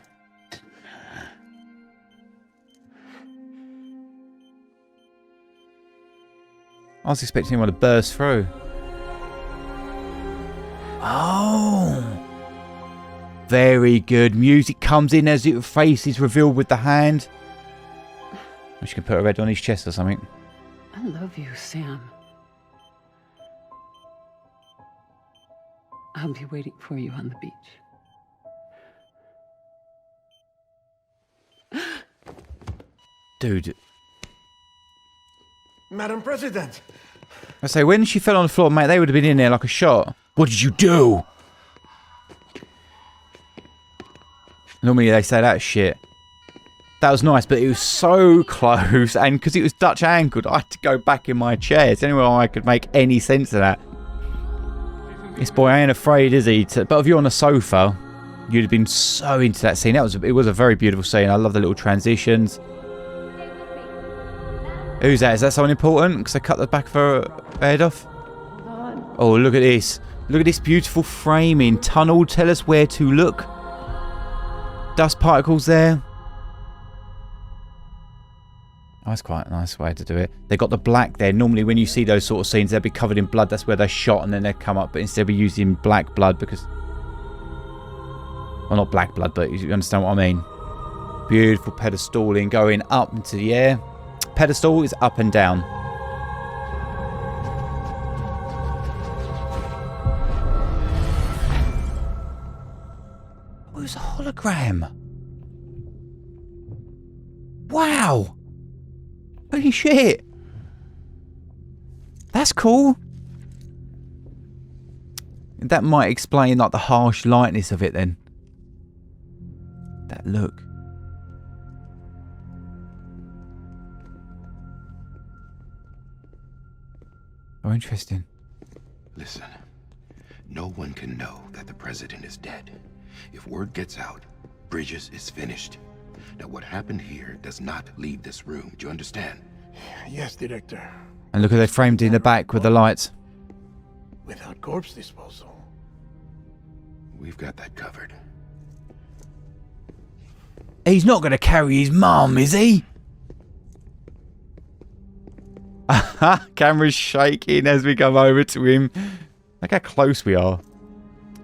I was expecting him to burst through. Oh. Very good. Music comes in as its face is revealed with the hand. I should put a red on his chest or something. I love you, Sam. I'll be waiting for you on the beach. Dude. Madam President! I say, when she fell on the floor, mate, they would have been in there like a shot. What did you do? Normally they say that shit. That was nice, but it was so close, and because it was Dutch angled, I had to go back in my chair. It's the only way I could make any sense of that. This boy ain't afraid, is he? But if you're on a sofa, you'd have been so into that scene. It was a very beautiful scene. I love the little transitions. Who's that? Is that someone important? Because I cut the back of her head off. Oh, look at this. Look at this beautiful framing. Tunnel, tell us where to look. Dust particles there. Oh, that's quite a nice way to do it. They got the black there. Normally when you see those sort of scenes, they'll be covered in blood. That's where they're shot and then they come up. But instead we're using black blood because... Well, not black blood, but you understand what I mean. Beautiful pedestaling going up into the air. Pedestal is up and down. Oh, it's a hologram. Wow. Holy shit. That's cool. That might explain like the harsh lightness of it then. That look. Oh, interesting. Listen, no one can know that the president is dead. If word gets out, Bridges is finished. Now, what happened here does not leave this room. Do you understand? Yes, Director. And look at they framed in the back with the lights. Without corpse disposal. We've got that covered. He's not going to carry his mum, is he? Camera's shaking as we come over to him. Look how close we are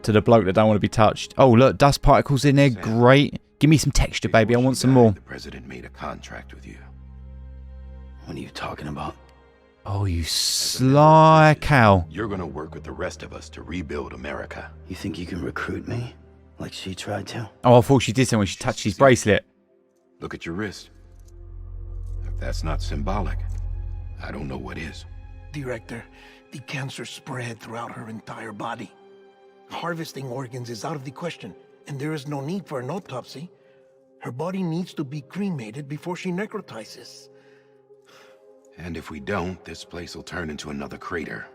to the bloke that don't want to be touched. Oh, look, dust particles in there. Great. Give me some texture, baby. I want some more. The president made a contract with you. What are you talking about? Oh, you sly cow. You're going to work with the rest of us to rebuild America. You think you can recruit me? Like she tried to? Oh, I thought she did something when she touched his bracelet. Look at your wrist. If that's not symbolic, I don't know what is. Director, the cancer spread throughout her entire body. Harvesting organs is out of the question, and there is no need for an autopsy. Her body needs to be cremated before she necrotizes. And if we don't, this place will turn into another crater.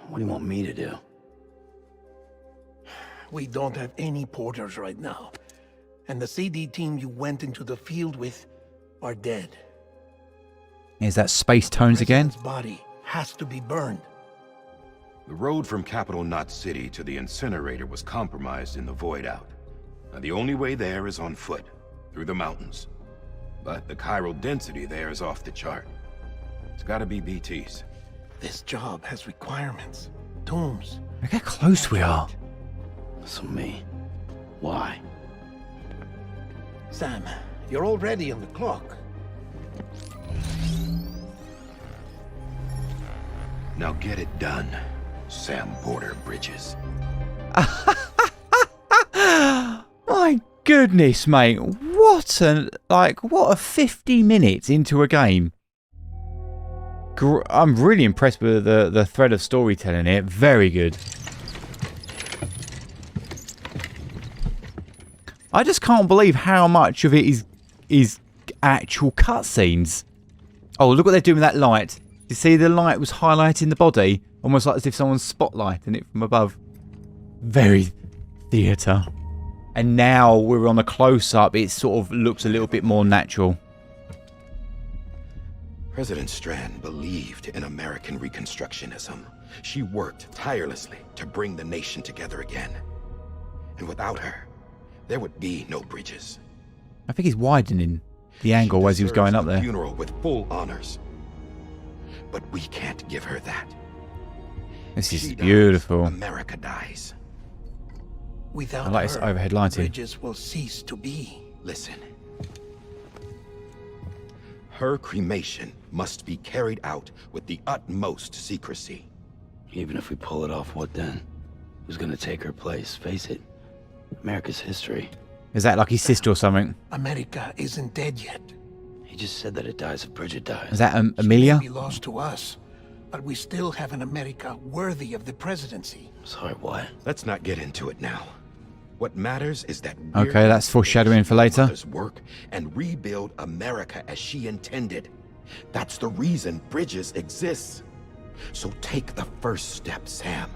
What do you want me to do? We don't have any porters right now. And the CD team you went into the field with are dead. Is that space tones again? His body has to be burned. The road from Capital Knot City to the incinerator was compromised in the void out. Now, the only way there is on foot, through the mountains. But the chiral density there is off the chart. It's gotta be BTs. This job has requirements. Tombs. Look how close we are. So me. Why? Sam, you're already on the clock. Now get it done, Sam Porter Bridges. My goodness, mate. What a 50 minutes into a game. I'm really impressed with the thread of storytelling here. Very good. I just can't believe how much of it is actual cutscenes. Oh, look what they're doing with that light. You see the light was highlighting the body, almost like as if someone's spotlighting it from above. Very theatre. And now we're on a close-up. It sort of looks a little bit more natural. President Strand believed in American Reconstructionism. She worked tirelessly to bring the nation together again. And without her, there would be no Bridges. I think he's widening the angle as he was going up there. Funeral with full honors. But we can't give her that. This is beautiful. America dies. Without I like this overhead lighting. Bridges will cease to be. Listen. Her cremation must be carried out with the utmost secrecy. Even if we pull it off, what then? Who's gonna take her place? Face it. America's history. Is that like his sister or something? America isn't dead yet. He just said that it dies if Bridget dies. Is that Amelia? She may be lost to us, but we still have an America worthy of the presidency. Sorry, what? Let's not get into it now. What matters is that okay, that's foreshadowing for later. Work and rebuild America as she intended. That's the reason Bridges exists. So take the first step, Sam.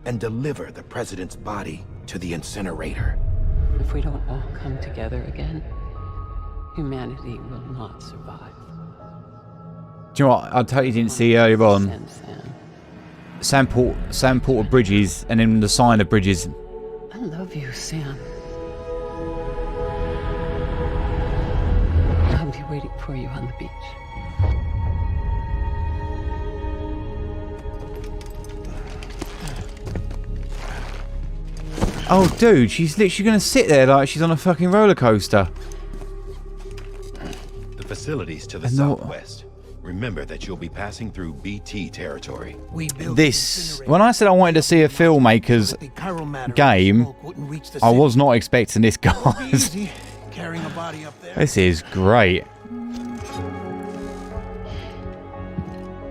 and deliver the president's body to the incinerator. If we don't all come together again, humanity will not survive. Do you know what? I totally didn't see earlier on. Sam. Sam Porter Bridges, and then the sign of Bridges. I love you, Sam. I'll be waiting for you on the beach. Oh, dude, she's literally going to sit there like she's on a fucking roller coaster. The facilities to the And no- southwest. Remember that you'll be passing through BT territory. We built This, when I said I wanted to see a Filmmakers the chiral matter game, smoke wouldn't reach the I city. was not expecting this, It won't be guys. easy carrying a body up there. This is great.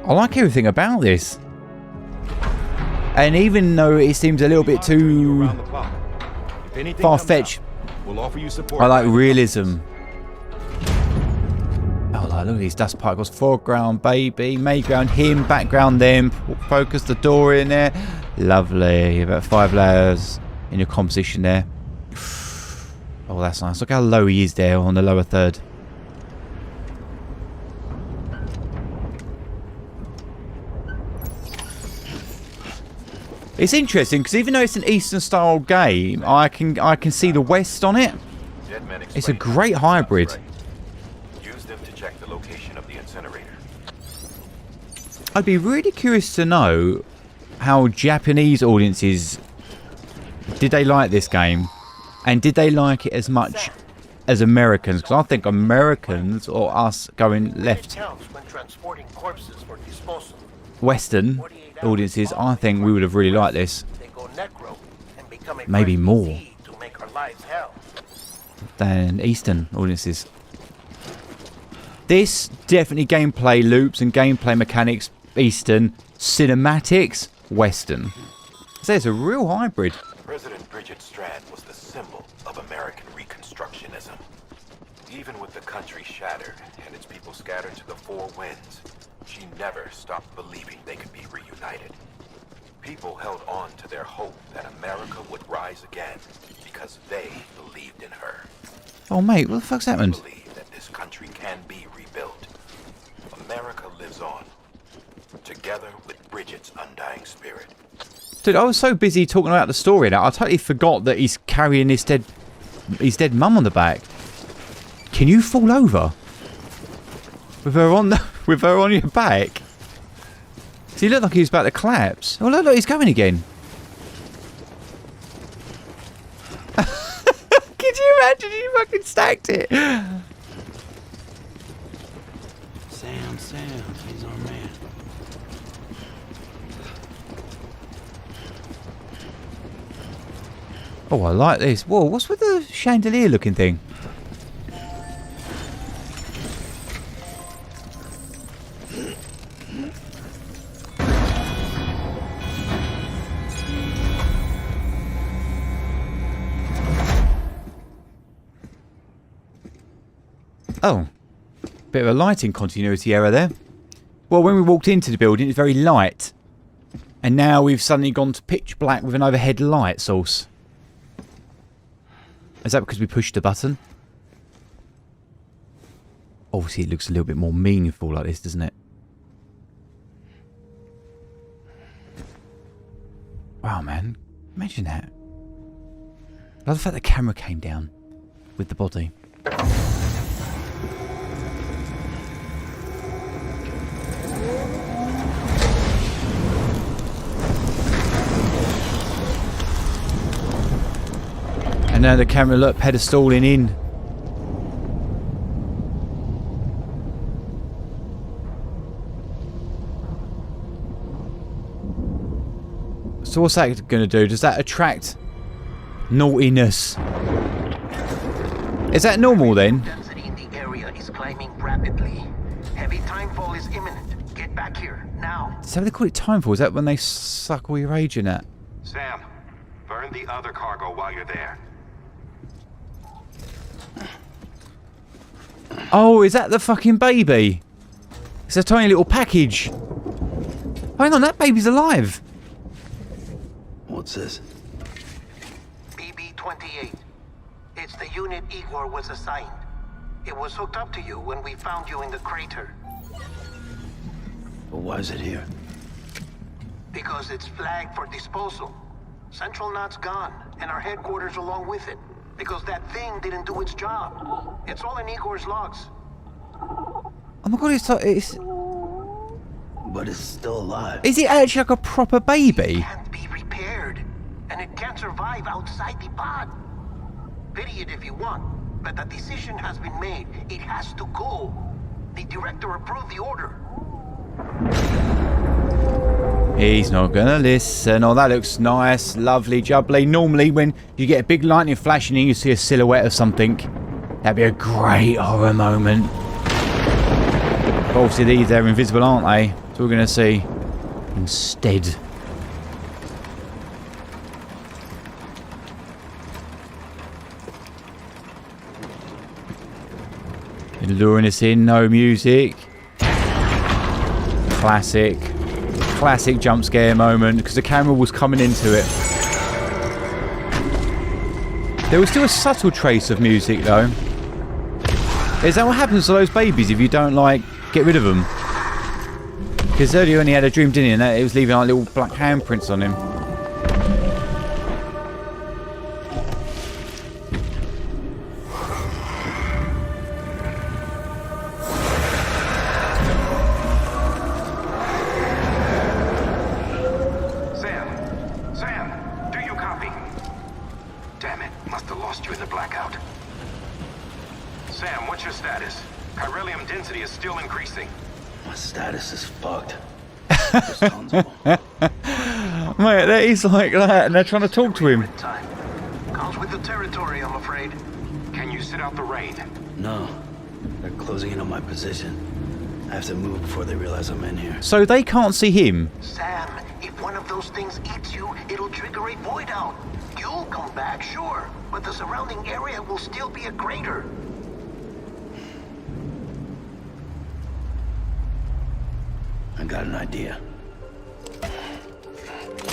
I like everything about this. And even though it seems a little bit too far-fetched, We'll offer you support. I like realism. Oh, like, look at these dust particles. Foreground, baby. Mayground, him. Background, them. Focus the door in there. Lovely. About 5 layers in your composition there. Oh, that's nice. Look how low he is there on the lower third. It's interesting because even though it's an Eastern style game, I can see the West on it. It's a great hybrid. Use them to check the location of the incinerator. I'd be really curious to know how Japanese audiences, did they like this game, and did they like it as much as Americans? Because I think Americans, or us going left, When transporting corpses for disposal. Western audiences, I think we would have really liked this. They go necro and become a Maybe fresh more. disease to make our lives hell. Than Eastern audiences. This definitely gameplay loops and gameplay mechanics Eastern, cinematics Western. So it's a real hybrid. President Bridget Strand was the symbol of American Reconstructionism. Even with the country shattered and its people scattered to the four winds, she never stopped believing they could be reunited. People held on to their hope that America would rise again because they believed in her. Oh mate, what the fuck's happened? Believe that this country can be rebuilt. America lives on, together with Bridget's undying spirit. Dude, I was so busy talking about the story now, I totally forgot that he's carrying his dead mum on the back. Can you fall over? With her on with her on your back? So he looked like he was about to collapse. Oh look, he's going again. Could you imagine if you fucking stacked it? Sam, he's our man. Oh, I like this. Whoa, what's with the chandelier looking thing? Oh, bit of a lighting continuity error there. Well, when we walked into the building, it was very light. And now we've suddenly gone to pitch black with an overhead light source. Is that because we pushed the button? Obviously, it looks a little bit more meaningful like this, doesn't it? Wow, man. Imagine that. I love the fact the camera came down with the body. And now the camera, look, pedestaling in. So what's that going to do? Does that attract naughtiness? Is that normal then? Density in the area is climbing rapidly. Heavy timefall is imminent. Get back here now. Is that what they call it timefall? Is that when they suck all your rage in that? Sam, burn the other cargo while you're there. Oh, is that the fucking baby? It's a tiny little package. Hang on, that baby's alive. What's this? BB-28. It's the unit Igor was assigned. It was hooked up to you when we found you in the crater. But why is it here? Because it's flagged for disposal. Central Knot's gone, and our headquarters along with it. Because that thing didn't do its job. It's all in Igor's logs. Oh my god, it's... But it's still alive. Is it actually like a proper baby? It can't be repaired, and it can't survive outside the pod. Pity it if you want, but the decision has been made. It has to go. The director approved the order. He's not gonna listen. Oh, that looks nice, lovely, jubbly. Normally when you get a big lightning flash and you see a silhouette of something, that'd be a great horror moment. But obviously these, they're invisible, aren't they? So we're gonna see instead. Luring us in, no music. Classic jump scare moment because the camera was coming into it. There was still a subtle trace of music though. Is that what happens to those babies if you don't like get rid of them? Because earlier when he had a dream, didn't he? And it was leaving like little black handprints on him. Mate, that is like that, and they're trying to talk to him. Comes with the territory, I'm afraid. Can you sit out the rain? No. They're closing in on my position. I have to move before they realize I'm in here. So they can't see him? Sam, if one of those things eats you, it'll trigger a void out. You'll come back, sure, but the surrounding area will still be a crater. I got an idea.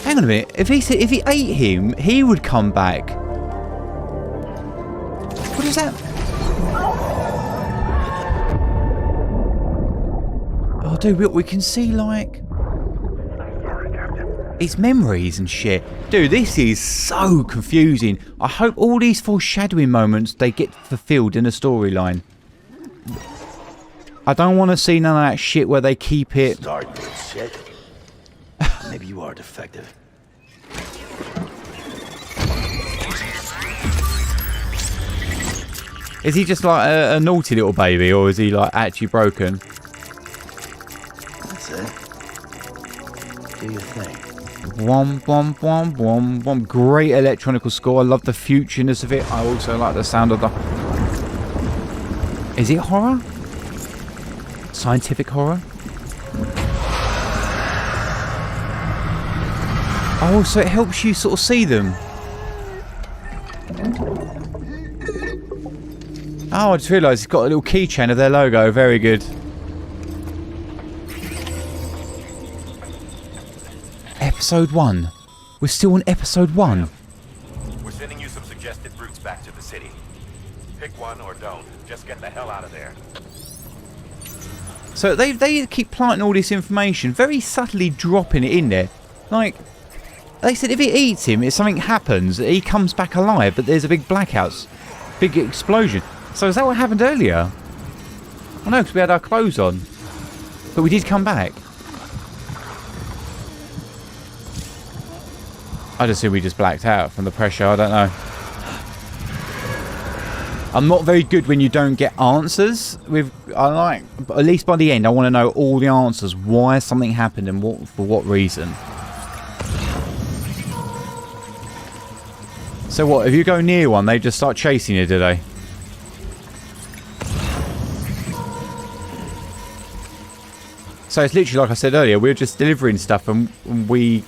Hang on a minute. If he ate him, he would come back. What is that? Oh, dude, we can see like his memories and shit. Dude, this is so confusing. I hope all these foreshadowing moments they get fulfilled in the storyline. I don't want to see none of that shit where they keep it. Start with shit. Maybe you are defective. Is he just like a naughty little baby, or is he like actually broken? That's it. Do your thing. Wom, wom, wom, wom, wom. Great electronic score. I love the futureness of it. I also like the sound of the... Is it horror? Scientific horror? Oh, so it helps you sort of see them. Oh, I just realised it's got a little keychain of their logo. Very good. Episode 1. We're still on episode 1. We're sending you some suggested routes back to the city. Pick one or don't. Just get the hell out of there. So they keep planting all this information, very subtly dropping it in there. Like, they said if it eats him, if something happens, he comes back alive, but there's a big blackout, big explosion. So is that what happened earlier? I know, because we had our clothes on. But we did come back. I just assume we just blacked out from the pressure, I don't know. I'm not very good when you don't get answers. At least by the end, I want to know all the answers. Why something happened and for what reason. So what, if you go near one, they just start chasing you, do they? So it's literally like I said earlier, we were just delivering stuff and we...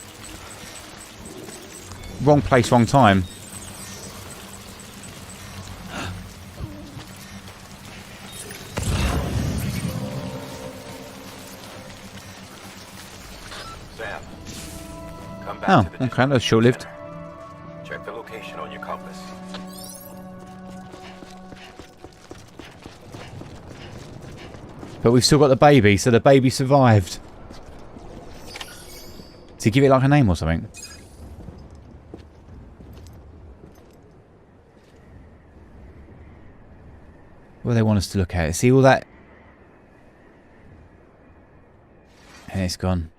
Wrong place, wrong time. Sam, come back Oh, to the okay, that's short-lived. But we've still got the baby, so the baby survived. Did he give it like a name or something? What do they want us to look at? See all that? And it's gone.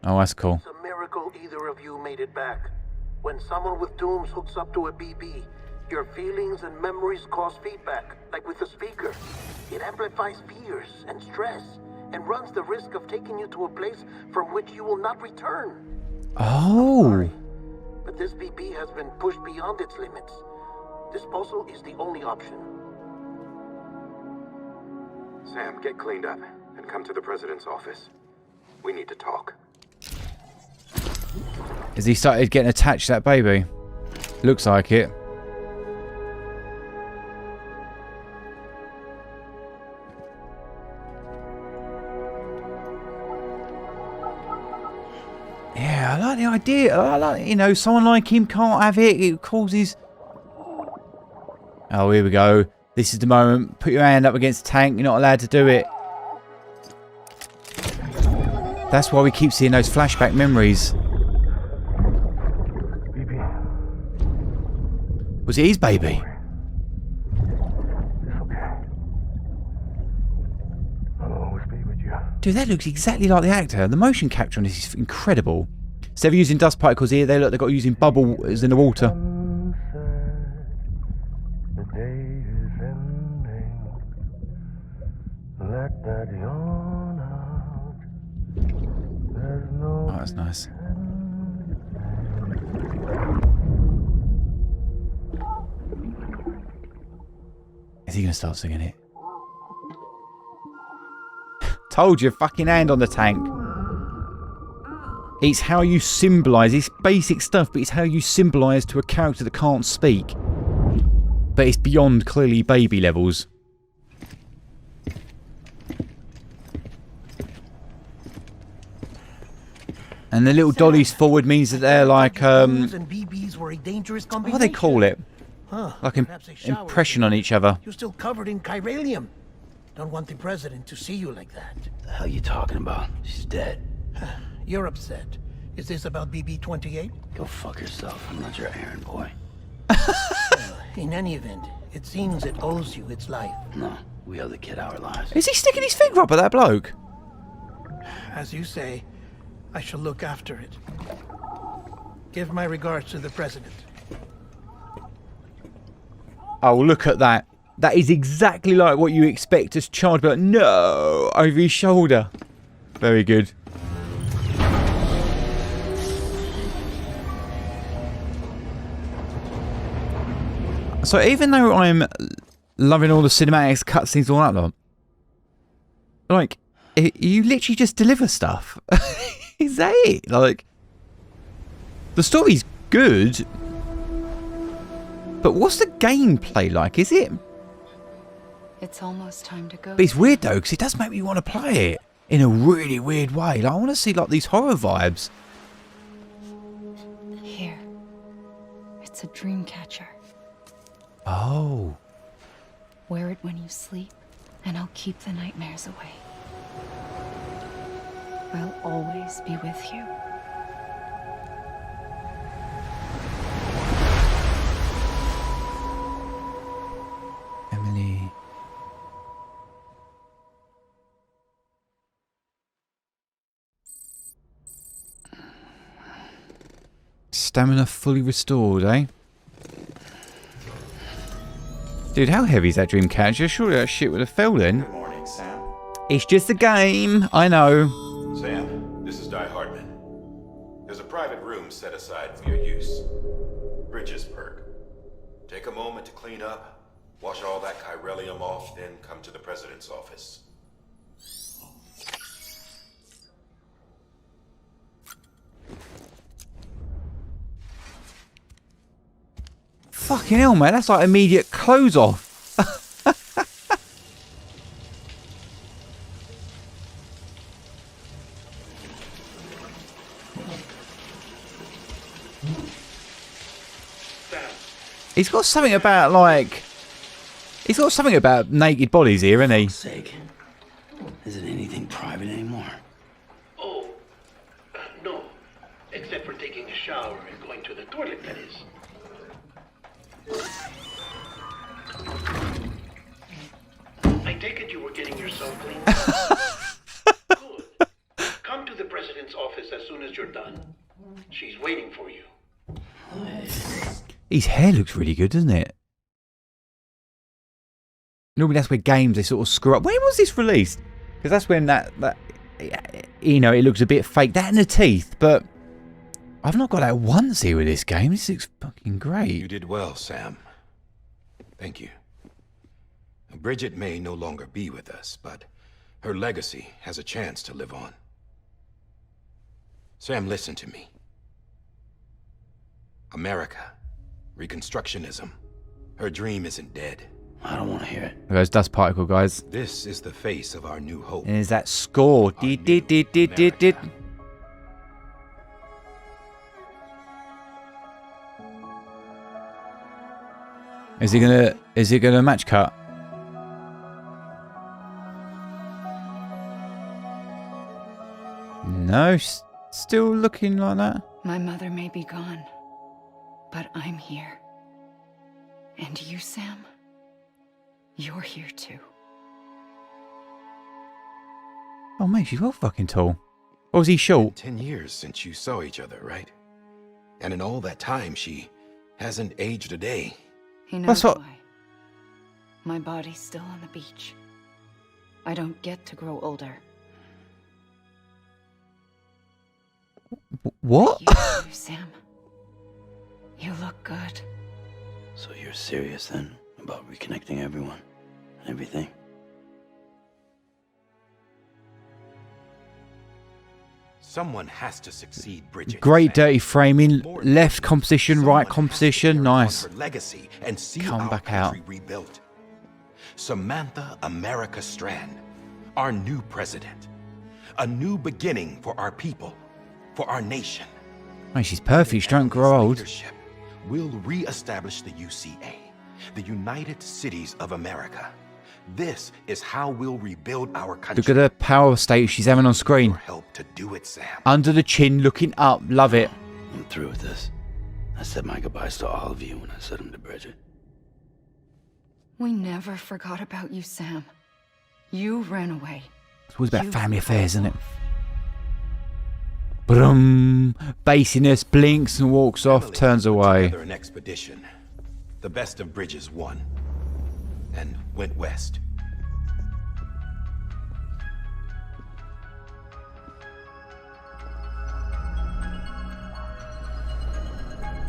Oh, that's cool. It's a miracle either of you made it back. When someone with dooms hooks up to a BB, your feelings and memories cause feedback, like with a speaker. It amplifies fears and stress, and runs the risk of taking you to a place from which you will not return. Oh. But this BB has been pushed beyond its limits. Disposal is the only option. Sam, get cleaned up and come to the president's office. We need to talk. Has he started getting attached to that baby? Looks like it. Yeah, I like the idea. I like, you know, someone like him can't have it. It causes... Oh, here we go. This is the moment. Put your hand up against the tank. You're not allowed to do it. That's why we keep seeing those flashback memories. Was it his baby? Dude, that looks exactly like the actor. The motion capture on this is incredible. Instead of using dust particles here, they've got using bubbles in the water. Oh, that's nice. Is he going to start singing it? Told you, fucking hand on the tank. It's how you symbolise. It's basic stuff, but it's how you symbolise to a character that can't speak. But it's beyond clearly baby levels. And the little dollies forward means that they're like, what do they call it? Like an impression on each other. You're still covered in chiralium. Don't want the president to see you like that. The hell you talking about? She's dead. You're upset. Is this about BB-28? Go fuck yourself. I'm not your errand boy. Well, in any event, it seems it owes you its life. No, we owe the kid our lives. Is he sticking his finger up at that bloke? As you say, I shall look after it. Give my regards to the president. Oh, look at that. That is exactly like what you expect as child, but no, over his shoulder. Very good. So even though I'm loving all the cinematics, cutscenes, all that lot, like, you literally just deliver stuff. Is that it? Like, the story's good, but what's the gameplay like? Is it? It's almost time to go. But it's weird though, because it does make me want to play it in a really weird way. Like, I want to see like these horror vibes. Here. It's a dream catcher. Oh. Wear it when you sleep, and I'll keep the nightmares away. I'll always be with you. Emily. Stamina fully restored, eh? Dude, how heavy is that dream catcher? Surely that shit would have fell then. Good morning, Sam. It's just a game, I know. Sam, this is Di Hartman. There's a private room set aside for your use. Bridges perk. Take a moment to clean up, wash all that chiralium off, then come to the president's office. Fucking hell, man, that's like immediate close off. He's got something about, like... He's got something about naked bodies here, isn't he? Sake. Is it anything private anymore? Oh, no. Except for taking a shower and going to the toilet, that is. I take it you were getting yourself cleaned up. Good. Come to the president's office as soon as you're done. She's waiting for you. His hair looks really good, doesn't it? Normally that's where games, they sort of screw up. When was this released? Because that's when that, you know, it looks a bit fake. That and the teeth, but I've not got that once here with this game. This looks fucking great. You did well, Sam. Thank you. Bridget may no longer be with us, but her legacy has a chance to live on. Sam, listen to me. America, Reconstructionism, her dream isn't dead. I don't want to hear it. There goes dust particle, guys. This is the face of our new hope. And there's that score. Did. Is he gonna match cut? No, still looking like that. My mother may be gone, but I'm here. And you, Sam, you're here too. Oh mate, she's well fucking tall. Or was he short? 10 years since you saw each other, right? And in all that time, she hasn't aged a day. He knows why. My body's still on the beach. I don't get to grow older. What? You too, Sam. You look good. So you're serious then about reconnecting everyone and everything? Someone has to succeed, Bridget. Great dirty framing, left composition, right composition, nice. Legacy and see Come our back out. country rebuilt. Samantha America Strand, our new president. A new beginning for our people, for our nation. Oh, she's perfect. She don't grow old. Leadership will re-establish the UCA, the United Cities of America. This is how we'll rebuild our country. Look at the power state she's having on screen. Help to do it, Sam. Under the chin, looking up. Love it. I'm through with this. I said my goodbyes to all of you when I said them to Bridget. We never forgot about you, Sam. You ran away. It's always about family affairs, isn't it? Brum. Basiness, blinks and walks off, Emily turns put away. together an expedition. The best of bridges won. And went west.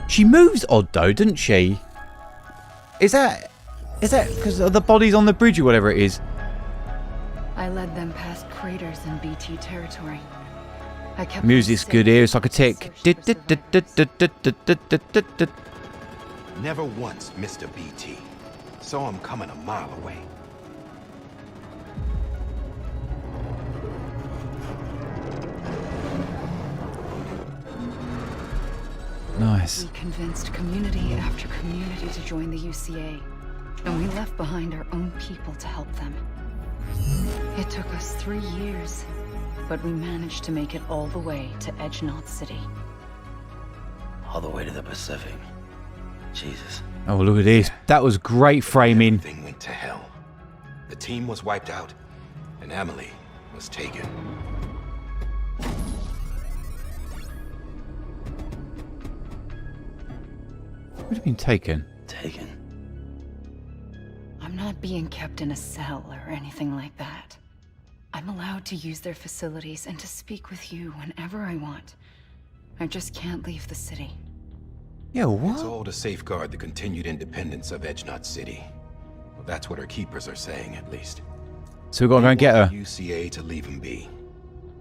She moves odd though, doesn't she? Is that because of the bodies on the bridge or whatever it is? I led them past craters in BT territory. I kept Music's good here, it's like a tick. Never once missed a BT. Saw him coming a mile away. Nice. We convinced community after community to join the UCA, and we left behind our own people to help them. It took us 3 years, but we managed to make it all the way to Edge Knot City. All the way to the Pacific. Jesus. Oh, look at this. That was great framing. Everything went to hell. The team was wiped out, and Emily was taken. What have been taken? Taken. I'm not being kept in a cell or anything like that. I'm allowed to use their facilities and to speak with you whenever I want. I just can't leave the city. Yeah, what? It's all to safeguard the continued independence of Edge Knot City. Well, that's what our keepers are saying, at least. So we've got to go and get her. UCA to leave him be.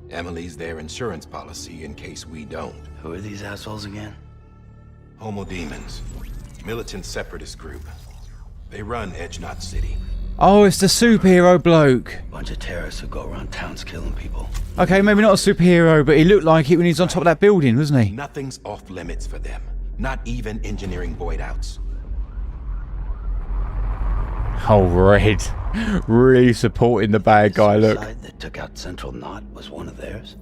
Emily's their insurance policy in case we don't. Who are these assholes again? Homo Demons. Militant separatist group. They run Edge Knot City. Oh, it's the superhero bloke. Bunch of terrorists who go around towns killing people. Okay, maybe not a superhero, but he looked like it when he was on top of that building, wasn't he? Nothing's off limits for them. Not even engineering void outs. Oh, red. Really supporting the bad guy, look. The suicide that took out Central Knot was one of theirs?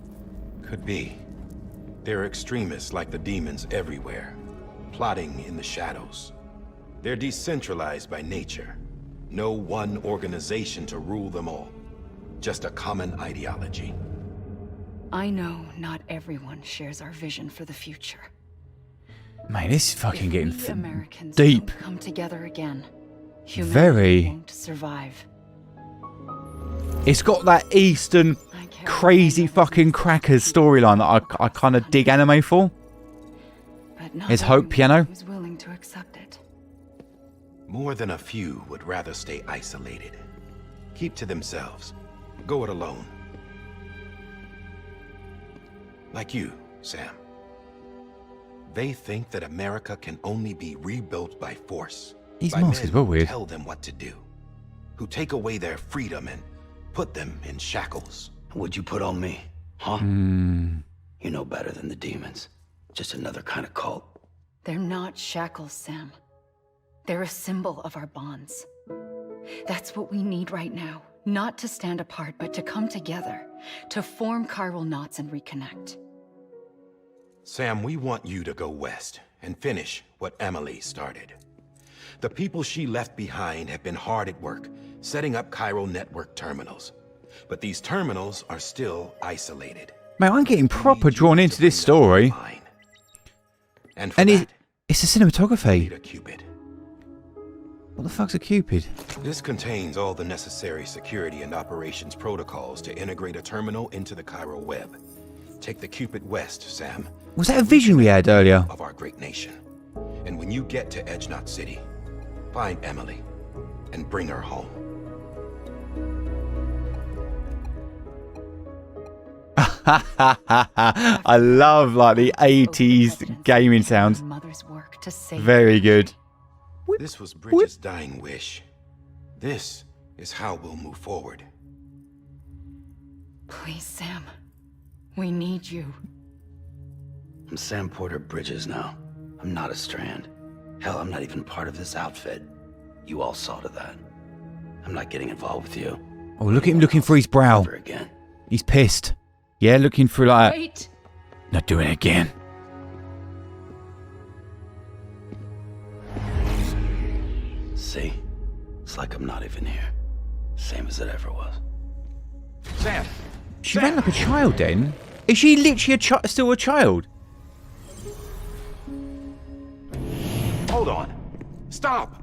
Could be. There are extremists like the demons everywhere, plotting in the shadows. They're decentralized by nature. No one organization to rule them all. Just a common ideology. I know not everyone shares our vision for the future. Man, this is fucking getting If we Americans deep. don't come together again, humanity Very. won't survive. It's got that Eastern crazy fucking crackers storyline that I kind of dig anime for. But not There's hope, everyone piano. who's willing to accept it. More than a few would rather stay isolated. Keep to themselves. Go it alone. Like you, Sam. They think that America can only be rebuilt by force. These by masks men is well who weird. tell them what to do. Who take away their freedom and put them in shackles. What'd you put on me? Huh? You know better than the demons. Just another kind of cult. They're not shackles, Sam. They're a symbol of our bonds. That's what we need right now. Not to stand apart, but to come together. To form chiral knots and reconnect. Sam, we want you to go west and finish what Emily started. The people she left behind have been hard at work, setting up chiral network terminals. But these terminals are still isolated. Man, I'm getting proper drawn into this story. And for And that, it's the need cinematography. a Cupid. What the fuck's a Cupid? This contains all the necessary security and operations protocols to integrate a terminal into the chiral web. Take the Cupid west, Sam. Was that a vision we had earlier? Of our great nation. And when you get to Edge Knot City, find Emily and bring her home. I love like the 80s gaming sounds. Mother's work to save Very good. This was Bridget's dying wish. This is how we'll move forward. Please, Sam. We need you. I'm Sam Porter Bridges now. I'm not a Strand. Hell, I'm not even part of this outfit. You all saw to that. I'm not getting involved with you. Oh, look at him looking for his brow. Never again. He's pissed. Yeah, looking for like... Wait! Not doing it again. See? It's like I'm not even here. Same as it ever was. Sam! She ran like a child then? Is she literally still a child? Hold on. Stop!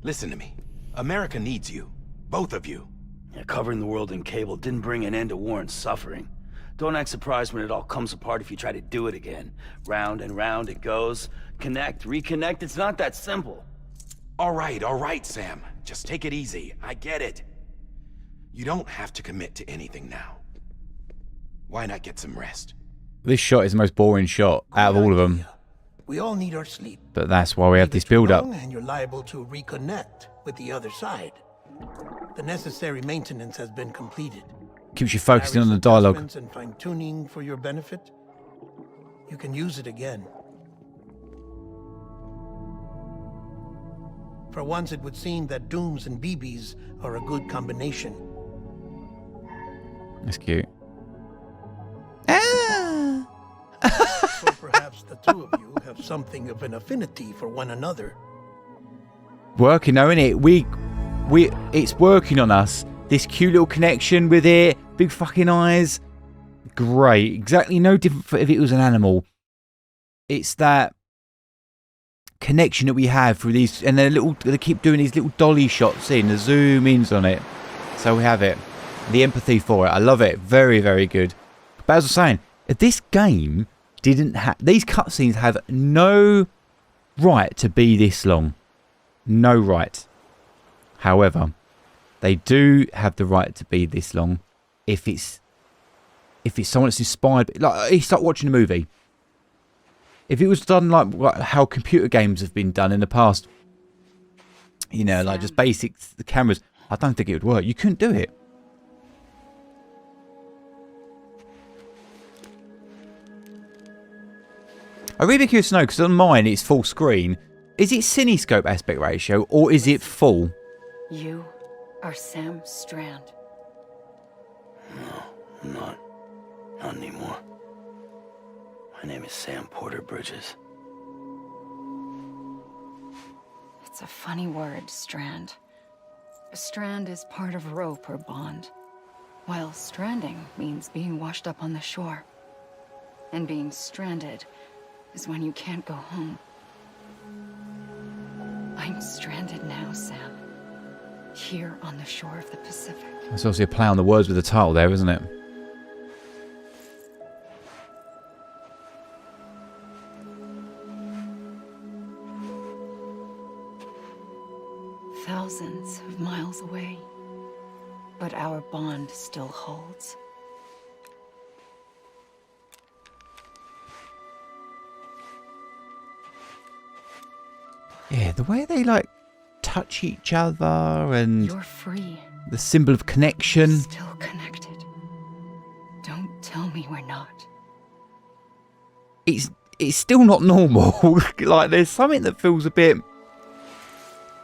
Listen to me. America needs you. Both of you. Yeah, covering the world in cable didn't bring an end to war and suffering. Don't act surprised when it all comes apart if you try to do it again. Round and round it goes. Connect, reconnect, it's not that simple. All right, Sam. Just take it easy. I get it. You don't have to commit to anything now. Why not get some rest? This shot is the most boring shot out of all of them. We all need our sleep. But that's why we have this build-up. And you're liable to reconnect with the other side. The necessary maintenance has been completed. Keeps you focusing on the Various dialogue. adjustments and fine-tuning for your benefit. You can use it again. For once, it would seem that Dooms and BBs are a good combination. That's cute. So perhaps the two of you have something of an affinity for one another. Working though, innit? It's working on us. This cute little connection with it. Big fucking eyes. Great. Exactly no different if it was an animal. It's that connection that we have through these, and they keep doing these little dolly shots in, the zoom ins on it. So we have it. The empathy for it. I love it. Very, very good. But as I was saying, if this game didn't have, these cutscenes have no right to be this long. No right. However, they do have the right to be this long if it's someone that's inspired. Like, you start watching a movie. If it was done like how computer games have been done in the past, you know, like just basic the cameras, I don't think it would work. You couldn't do it. I'm really curious to know, because on mine it's full screen. Is it cinescope aspect ratio or is it full? You are Sam Strand. No, I'm not. Not anymore. My name is Sam Porter Bridges. It's a funny word, strand. A strand is part of rope or bond, while stranding means being washed up on the shore. And being stranded is when you can't go home. I'm stranded now, Sam. Here on the shore of the Pacific. That's obviously a play on the words with the title there, isn't it? Thousands of miles away, but our bond still holds. Yeah, the way they like touch each other and You're free. the symbol of connection. Still connected. Don't tell me we're not. It's still not normal. Like there's something that feels a bit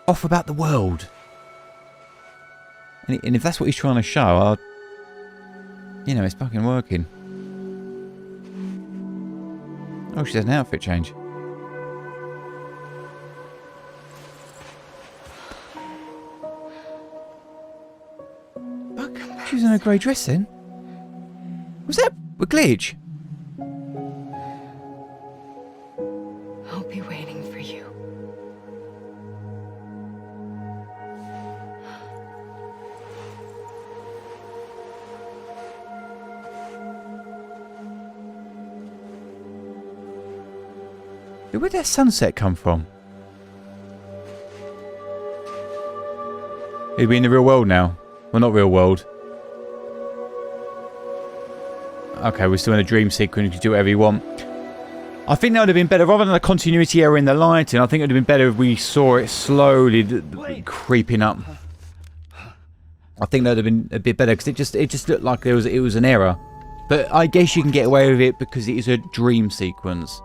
off about the world. And if that's what he's trying to show, you know, it's fucking working. Oh, she has an outfit change. Fuck, she was in a grey dress then. Was that a glitch? I'll be waiting for you. Where'd that sunset come from? He'd be in the real world now. Well, not real world. Okay, we're still in a dream sequence. You can do whatever you want. I think that would have been better. Rather than a continuity error in the lighting, I think it would have been better if we saw it slowly creeping up. I think that would have been a bit better, because it just looked like it was an error. But I guess you can get away with it because it is a dream sequence.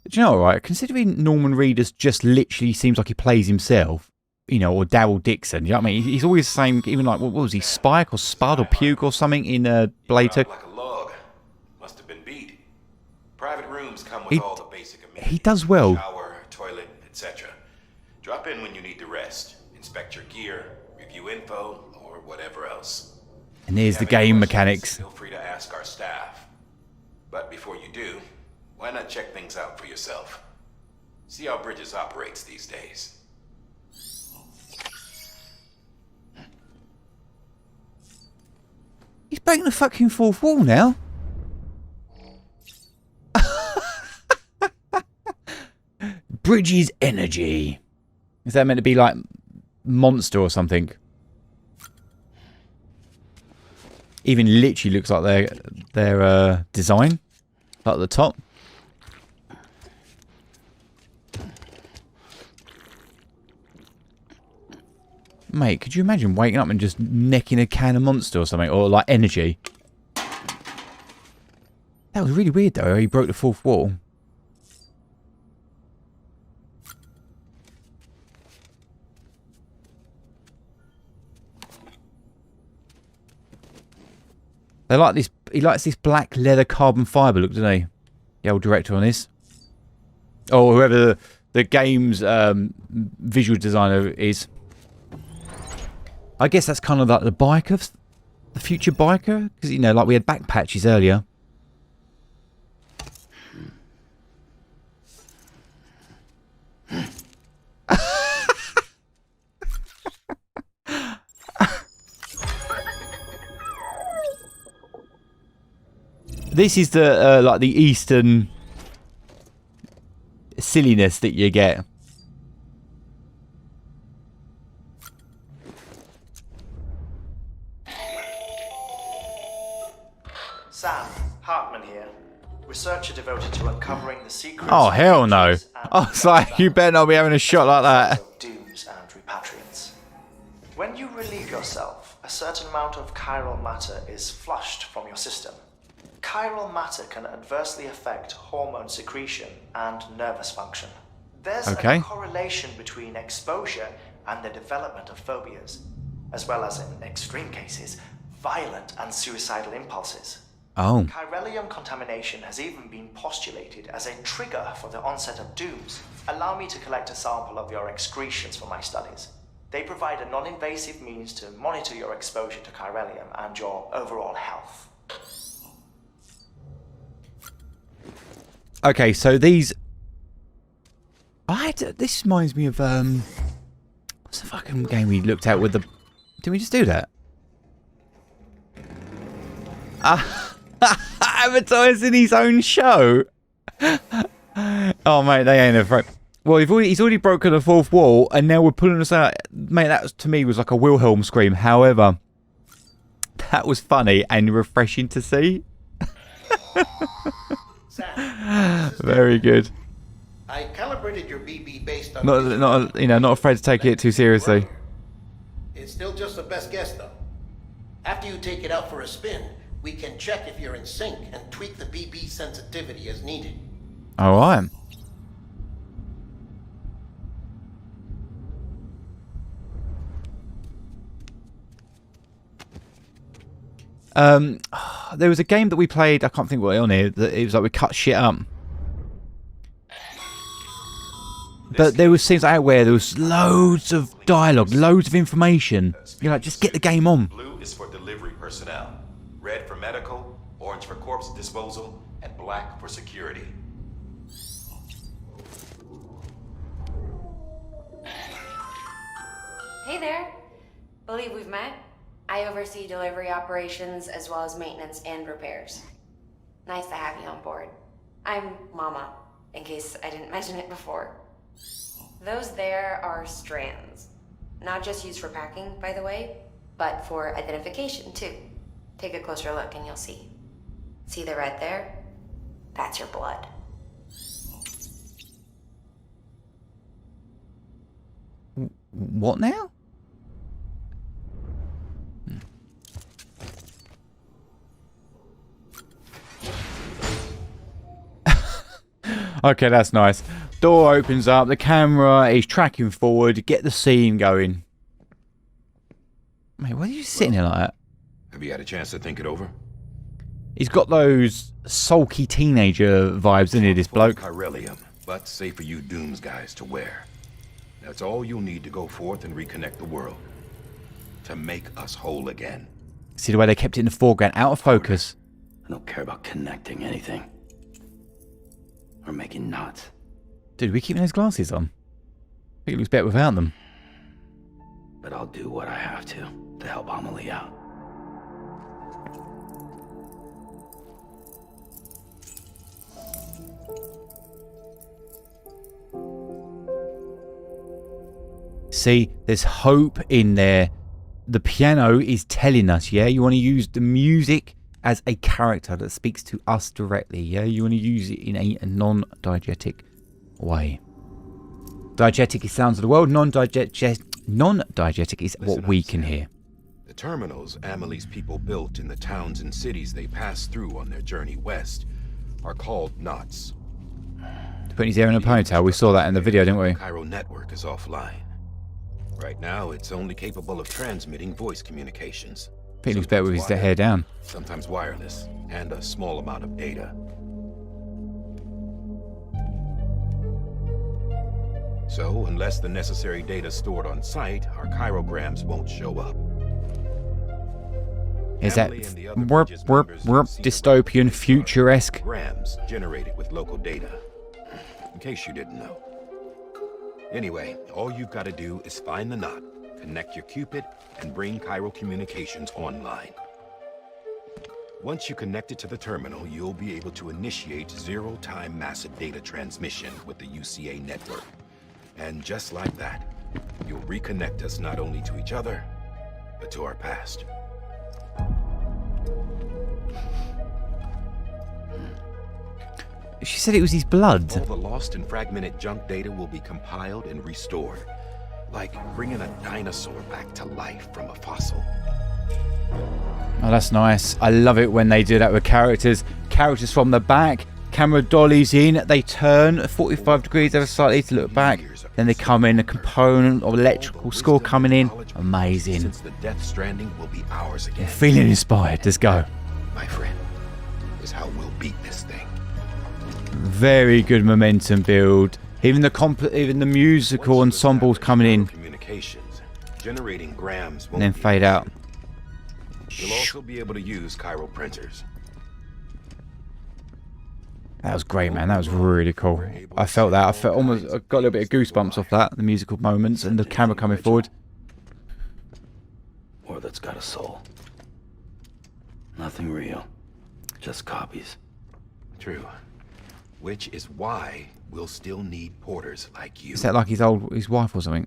Do you know what, right? Considering Norman Reedus just literally seems like he plays himself, you know, or Daryl Dixon, you know what I mean? He's always the same, even like, what was he, Spike or Spud or Puke or something in Blade 2? Like a log. Must have been beat. Private rooms come with all the basic amenities. He does well. Shower, toilet, etc. Drop in when you need to rest. Inspect your gear, review info, or whatever else. And there's the If you have any game questions, mechanics. Feel free to ask our staff. But before you do, why not check things out for yourself? See how Bridges operates these days. He's breaking the fucking fourth wall now. Bridges energy. Is that meant to be like Monster or something? Even literally looks like their design, like at the top. Mate, could you imagine waking up and just necking a can of Monster or something? Or like energy? That was really weird though, he broke the fourth wall. They like this, he likes this black leather carbon fibre look, doesn't he? The old director on this. Or whoever the game's visual designer is. I guess that's kind of like the biker, the future biker, because, you know, like we had back patches earlier. This is the like the Eastern silliness that you get. Sam, Hartman here. Researcher devoted to uncovering the secrets. Oh, hell no. I was like, you better not be having a shot like that. Of dooms and repatriants. When you relieve yourself, a certain amount of chiral matter is flushed from your system. Chiral matter can adversely affect hormone secretion and nervous function. There's a correlation between exposure and the development of phobias, as well as, in extreme cases, violent and suicidal impulses. Oh. Chiralium contamination has even been postulated as a trigger for the onset of dooms. Allow me to collect a sample of your excretions for my studies. They provide a non-invasive means to monitor your exposure to chiralium and your overall health. Okay, so these... This reminds me of... what's the fucking game we looked at with the... Did we just do that? Advertising his own show? Oh, mate, they ain't afraid. Well, he's already broken the fourth wall, and now we're pulling us out. Mate, that to me was like a Wilhelm scream. However, that was funny and refreshing to see. Very good. I calibrated your BB based on... Not afraid to take it too seriously. It's still just a best guess, though. After you take it out for a spin, we can check if you're in sync and tweak the BB sensitivity as needed. Alright. There was a game that we played, I can't think what it on here, that it was like we cut shit up. But there was scenes out where there was loads of dialogue, loads of information. You're like, just get the game on. Blue is for delivery personnel, red for medical, orange for corpse disposal, and black for security. Hey there. Believe we've met. I oversee delivery operations as well as maintenance and repairs. Nice to have you on board. I'm Mama, in case I didn't mention it before. Those there are strands. Not just used for packing, by the way, but for identification too. Take a closer look and you'll see. See the red there? That's your blood. What now? Okay, that's nice. Door opens up, the camera is tracking forward, get the scene going. Mate, why are you sitting here like that? Have you had a chance to think it over? He's got those sulky teenager vibes, isn't he, this bloke? Chiralium, but safe for you Dooms guys to wear. That's all you'll need to go forth and reconnect the world. To make us whole again. See the way they kept it in the foreground, out of focus. I don't care about connecting anything. Or making knots. Dude, are we keeping those glasses on? I think it looks better without them. But I'll do what I have to help Amelie out. See, there's hope in there. The piano is telling us, yeah? You want to use the music as a character that speaks to us directly, yeah? You want to use it in a non-diegetic way. Diegetic is sounds of the world. Non-diegetic is what we can hear. The terminals Amelie's people built in the towns and cities they passed through on their journey west are called knots. Putting his hair in a ponytail, we saw that in the video, didn't we? The Cairo network is offline. Right now, it's only capable of transmitting voice communications. I think it looks better with his hair down. Sometimes wireless, and a small amount of data. So, unless the necessary data is stored on site, our chirograms won't show up. Is that dystopian, futuresque? Grams generated with local data. In case you didn't know. Anyway, all you've got to do is find the knot, connect your Cupid, and bring Cairo communications online. Once you connect it to the terminal, you'll be able to initiate zero-time massive data transmission with the UCA network. And just like that, you'll reconnect us not only to each other, but to our past. She said it was his blood. All the lost and fragmented junk data will be compiled and restored. Like bringing a dinosaur back to life from a fossil. Oh, that's nice. I love it when they do that with characters. Characters from the back, camera dollies in, they turn 45 degrees ever slightly to look back. Then they come in, a component of electrical score coming in. Amazing. Since the death stranding will be ours again. Feeling inspired. Let's go. My friend, is how we'll beat this thing. Very good momentum build. Even the musical ensembles coming in. Communications, generating grams And then fade out. You'll also be able to use chiral printers. That was great, man. That was really cool. I felt that. I got a little bit of goosebumps off that. The musical moments and the camera coming forward. Or that's got a soul. Nothing real. Just copies. True. Which is why we'll still need porters like you. Is that like his wife or something?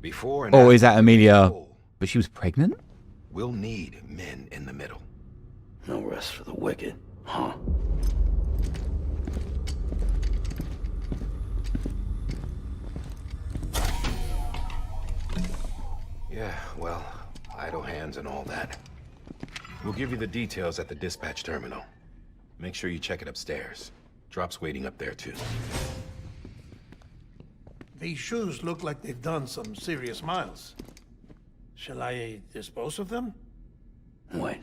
Before and Or is that after Amelia? But she was pregnant? We'll need men in the middle. No rest for the wicked, huh? Yeah, well, idle hands and all that. We'll give you the details at the dispatch terminal. Make sure you check it upstairs. Drop's waiting up there too. These shoes look like they've done some serious miles. Shall I dispose of them? Wait.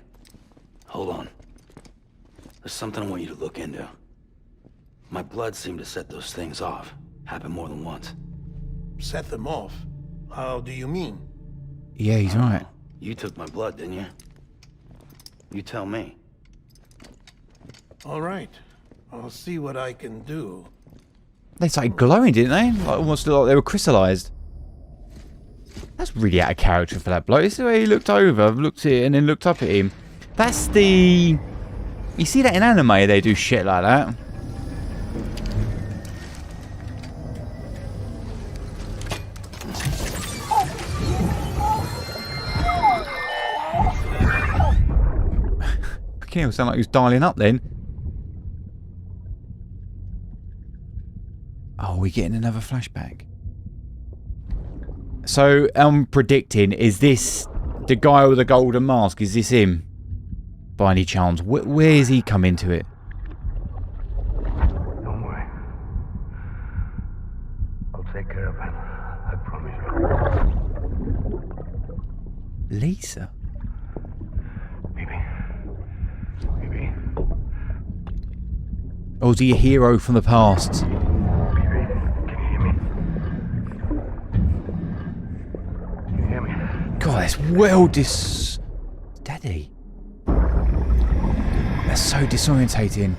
Hold on. There's something I want you to look into. My blood seemed to set those things off. Happened more than once. Set them off? How do you mean? Yeah, he's right. You took my blood, didn't you? You tell me. All right. I'll see what I can do. They started glowing, didn't they? Like, almost looked like they were crystallized. That's really out of character for that bloke. It's the way he looked over, looked at it, and then looked up at him. That's the... You see that in anime, they do shit like that. Okay, it sounded like he was dialing up then. Oh, we're getting another flashback. So, I'm predicting, is this the guy with the golden mask? Is this him? By any chance? Where's he come into it? Don't worry. I'll take care of it. I promise you. Lisa? Baby. Baby. Or is he a hero from the past? God, that's well Daddy. That's so disorientating.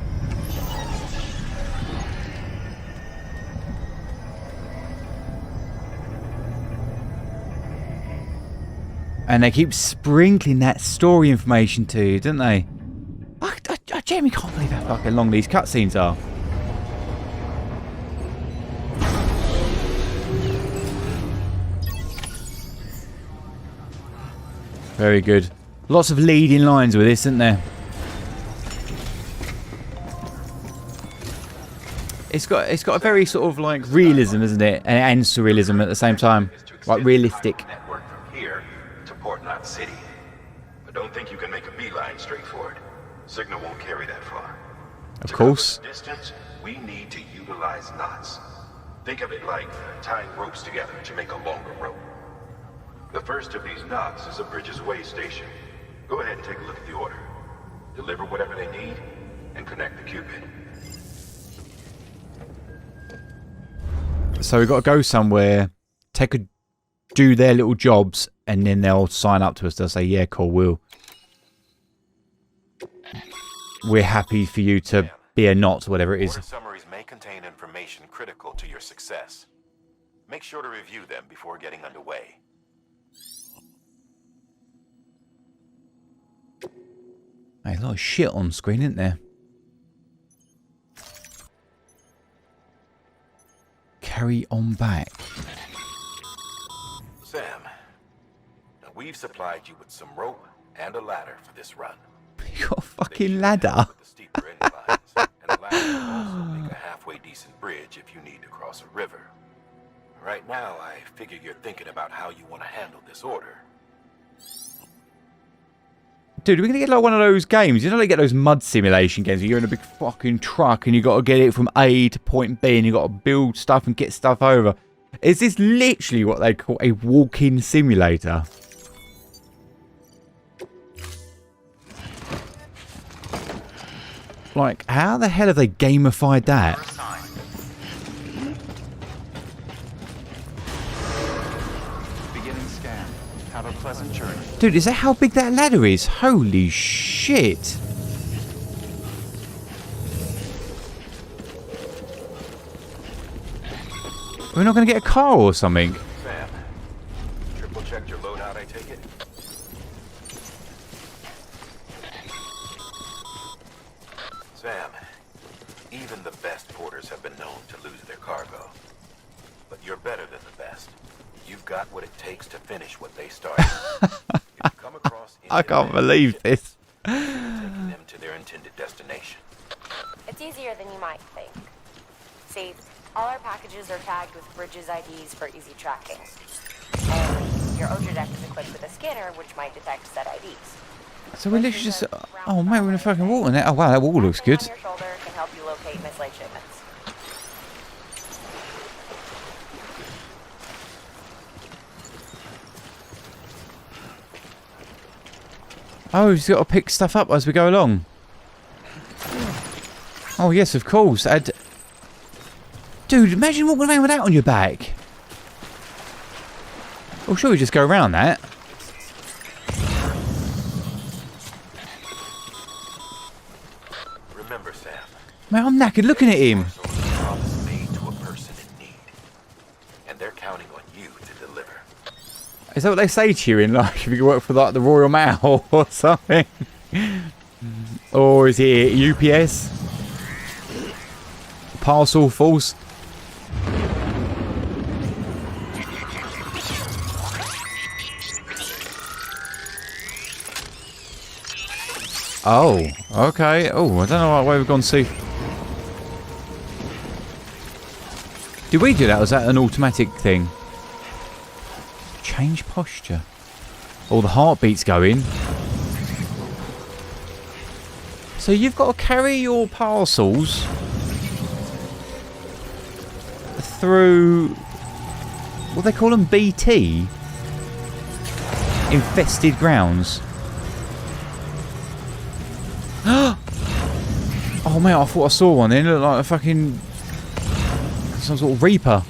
And they keep sprinkling that story information to you, don't they? I genuinely can't believe how fucking long these cutscenes are. Very good. Lots of leading lines with this, isn't there? It's got a very sort of like realism, isn't it? And surrealism at the same time. Like realistic. Network from here to Port Knot City. But don't think you can make a beeline straight for it. Signal won't carry that far. Of course. To cover the distance, we need to utilize knots. Think of it like tying ropes together to make a longer rope. The first of these knots is a Bridges Way station. Go ahead and take a look at the order. Deliver whatever they need, and connect the Cupid. So we've got to go somewhere, do their little jobs, and then they'll sign up to us. They'll say, yeah, cool, we're happy for you to be a knot, whatever it is. Order summaries may contain information critical to your success. Make sure to review them before getting underway. There's a lot of shit on screen, isn't there? Carry on back. Sam, now we've supplied you with some rope and a ladder for this run. You got a fucking ladder. The steeper inclines, and a ladder can also make a halfway decent bridge if you need to cross a river. Right now, I figure you're thinking about how you want to handle this order. Dude, we're going to get like one of those games. You know, they get those mud simulation games where you're in a big fucking truck and you got to get it from A to point B and you got to build stuff and get stuff over. Is this literally what they call a walk-in simulator? Like, how the hell have they gamified that? Beginning scan. Have a pleasant journey. Dude, is that how big that ladder is? Holy shit. We're not going to get a car or something. Sam, triple checked your loadout, I take it? Sam, even the best porters have been known to lose their cargo. But you're better than the best. You've got what it takes to finish what they started. If you come across I can't believe this. taking them to their intended destination. It's easier than you might think. See, all our packages are tagged with Bridges IDs for easy tracking. And your Ultra deck is equipped with a scanner which might detect said IDs. So we literally just... Oh, mate, we're in the fucking water now. Oh, wow, that wall looks good. On your shoulder can help you locate mislaid shipments. Oh, we've got to pick stuff up as we go along. Oh, yes, of course. Dude, imagine walking around with that on your back. Well, sure, we just go around that. Remember, Sam. Mate, I'm knackered looking at him. Promise made to a person in need. And they're counting on you to deliver. Is that what they say to you in like if you work for like the Royal Mail or something? Or is it UPS? Parcel false? Oh, okay. Oh, I don't know what way we've gone to. Did we do that? Was that an automatic thing? Change posture. Oh, the heartbeat's going. So you've got to carry your parcels through, what do they call them? BT? Infested grounds. Oh mate, I thought I saw one then. It looked like a fucking... some sort of Reaper.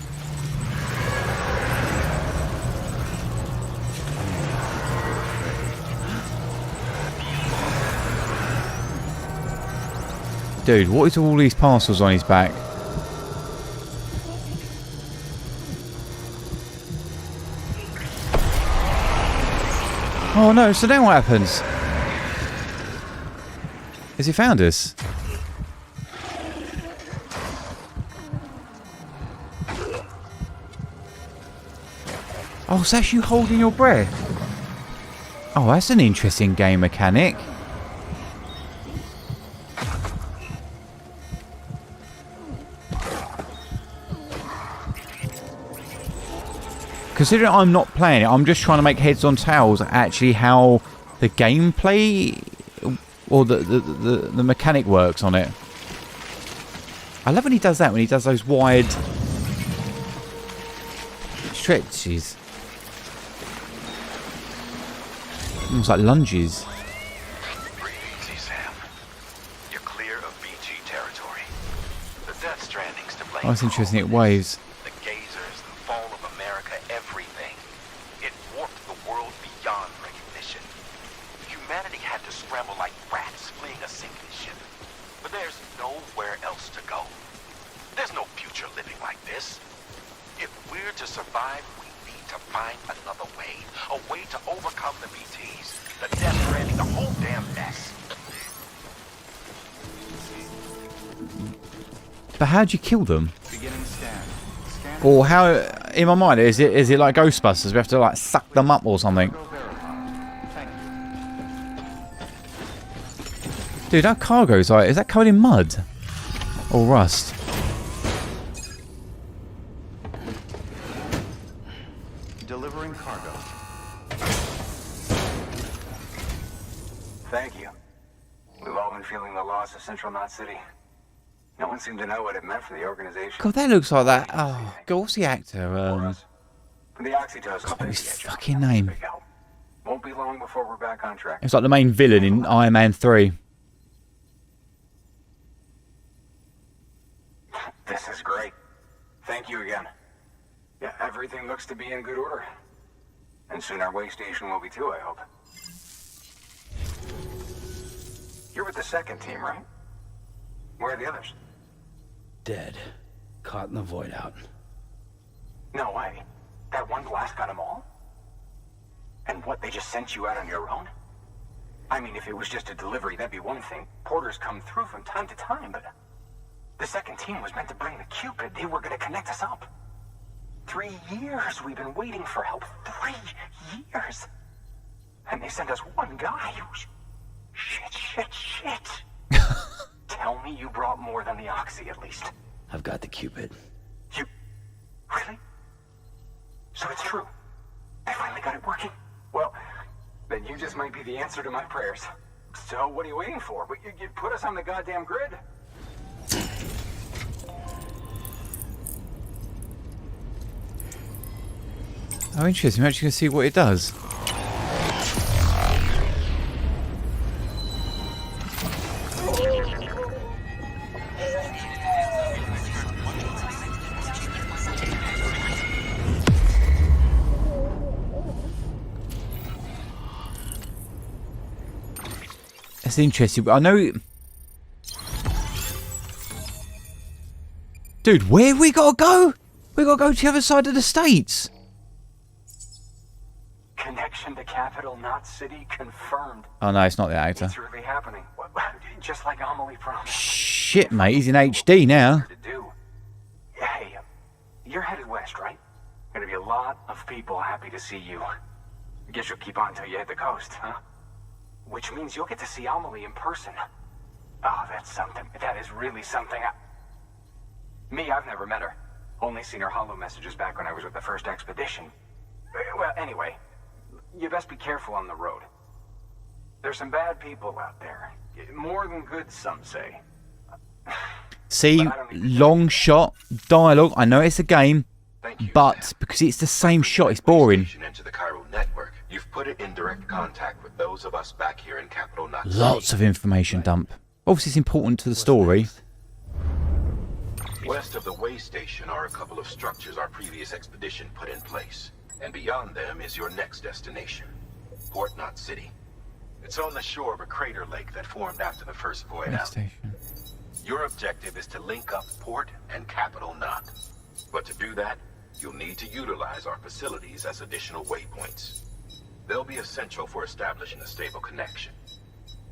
Dude, what is all these parcels on his back? Oh no, so then what happens? Has he found us? Oh, so that's you holding your breath? Oh, that's an interesting game mechanic. Considering I'm not playing it, I'm just trying to make heads on tails actually how the gameplay or the mechanic works on it. I love when he does that, when he does those wide stretches. Almost like lunges. Breathe easy, Sam. You're clear of BG territory. The Death Stranding's to blame. Oh, it's interesting, it waves. The gazers, the fall of America, everything. It warped the world beyond recognition. Humanity had to scramble like rats fleeing a sinking ship. But there's nowhere else to go. There's no future living like this. If we're to survive, we need to find another way. A way to overcome the BTs, the Death Stranding, the whole damn mess. But how'd you kill them? Beginning scan. Scan. Or how, in my mind, is it like Ghostbusters? We have to like suck them up or something? Thank you. Dude, that cargo's like, is that covered in mud? Or rust? cargo. Thank you. We've all been feeling the loss of Central Knot City. No one seemed to know what it meant for the organization. God, that looks like that. Oh, God, what's the actor? The oxytocin. What his fucking name? Won't be long before we're back on track. It's like the main villain in Iron Man 3. This is great. Thank you again. Yeah, everything looks to be in good order. And soon our way station will be too, I hope. You're with the second team, right? Where are the others? Dead. Caught in the void out. No way. That one blast got them all? And what, they just sent you out on your own? I mean, if it was just a delivery, that'd be one thing. Porters come through from time to time, but... The second team was meant to bring the Cupid. They were gonna connect us up. 3 years we've been waiting for help. 3 years! And they sent us one guy. Shit. Tell me you brought more than the Oxy, at least. I've got the Cupid. You... Really? So it's true. I finally got it working. Well, then you just might be the answer to my prayers. So what are you waiting for? You put us on the goddamn grid. Oh, interesting. We're actually going to see what it does. That's interesting. I know... Dude, where we got to go? We got to go to the other side of the states. Connection to Capital Knot City confirmed. Oh no, it's not the actor. It's really happening. Just like Amelie promised. Shit, mate, he's in HD now. Hey, you're headed west, right? Gonna be a lot of people happy to see you. I guess you'll keep on till you hit the coast, huh? Which means you'll get to see Amelie in person. Oh, that's something. That is really something. Me, I've never met her. Only seen her holo messages back when I was with the first expedition. Well, anyway, you best be careful on the road. There's some bad people out there. More than good, some say. See, long shot, dialogue. I know it's a game, but because it's the same shot, it's boring. Into the Chiral network. You've put it in direct contact with those of us back here in Capital Knot City. Lots of information dump. Obviously, it's important to the story. West of the way station are a couple of structures our previous expedition put in place. And beyond them is your next destination, Port Knot City. It's on the shore of a crater lake that formed after the first void out. Your objective is to link up Port and Capital Knot. But to do that, you'll need to utilize our facilities as additional waypoints. They'll be essential for establishing a stable connection.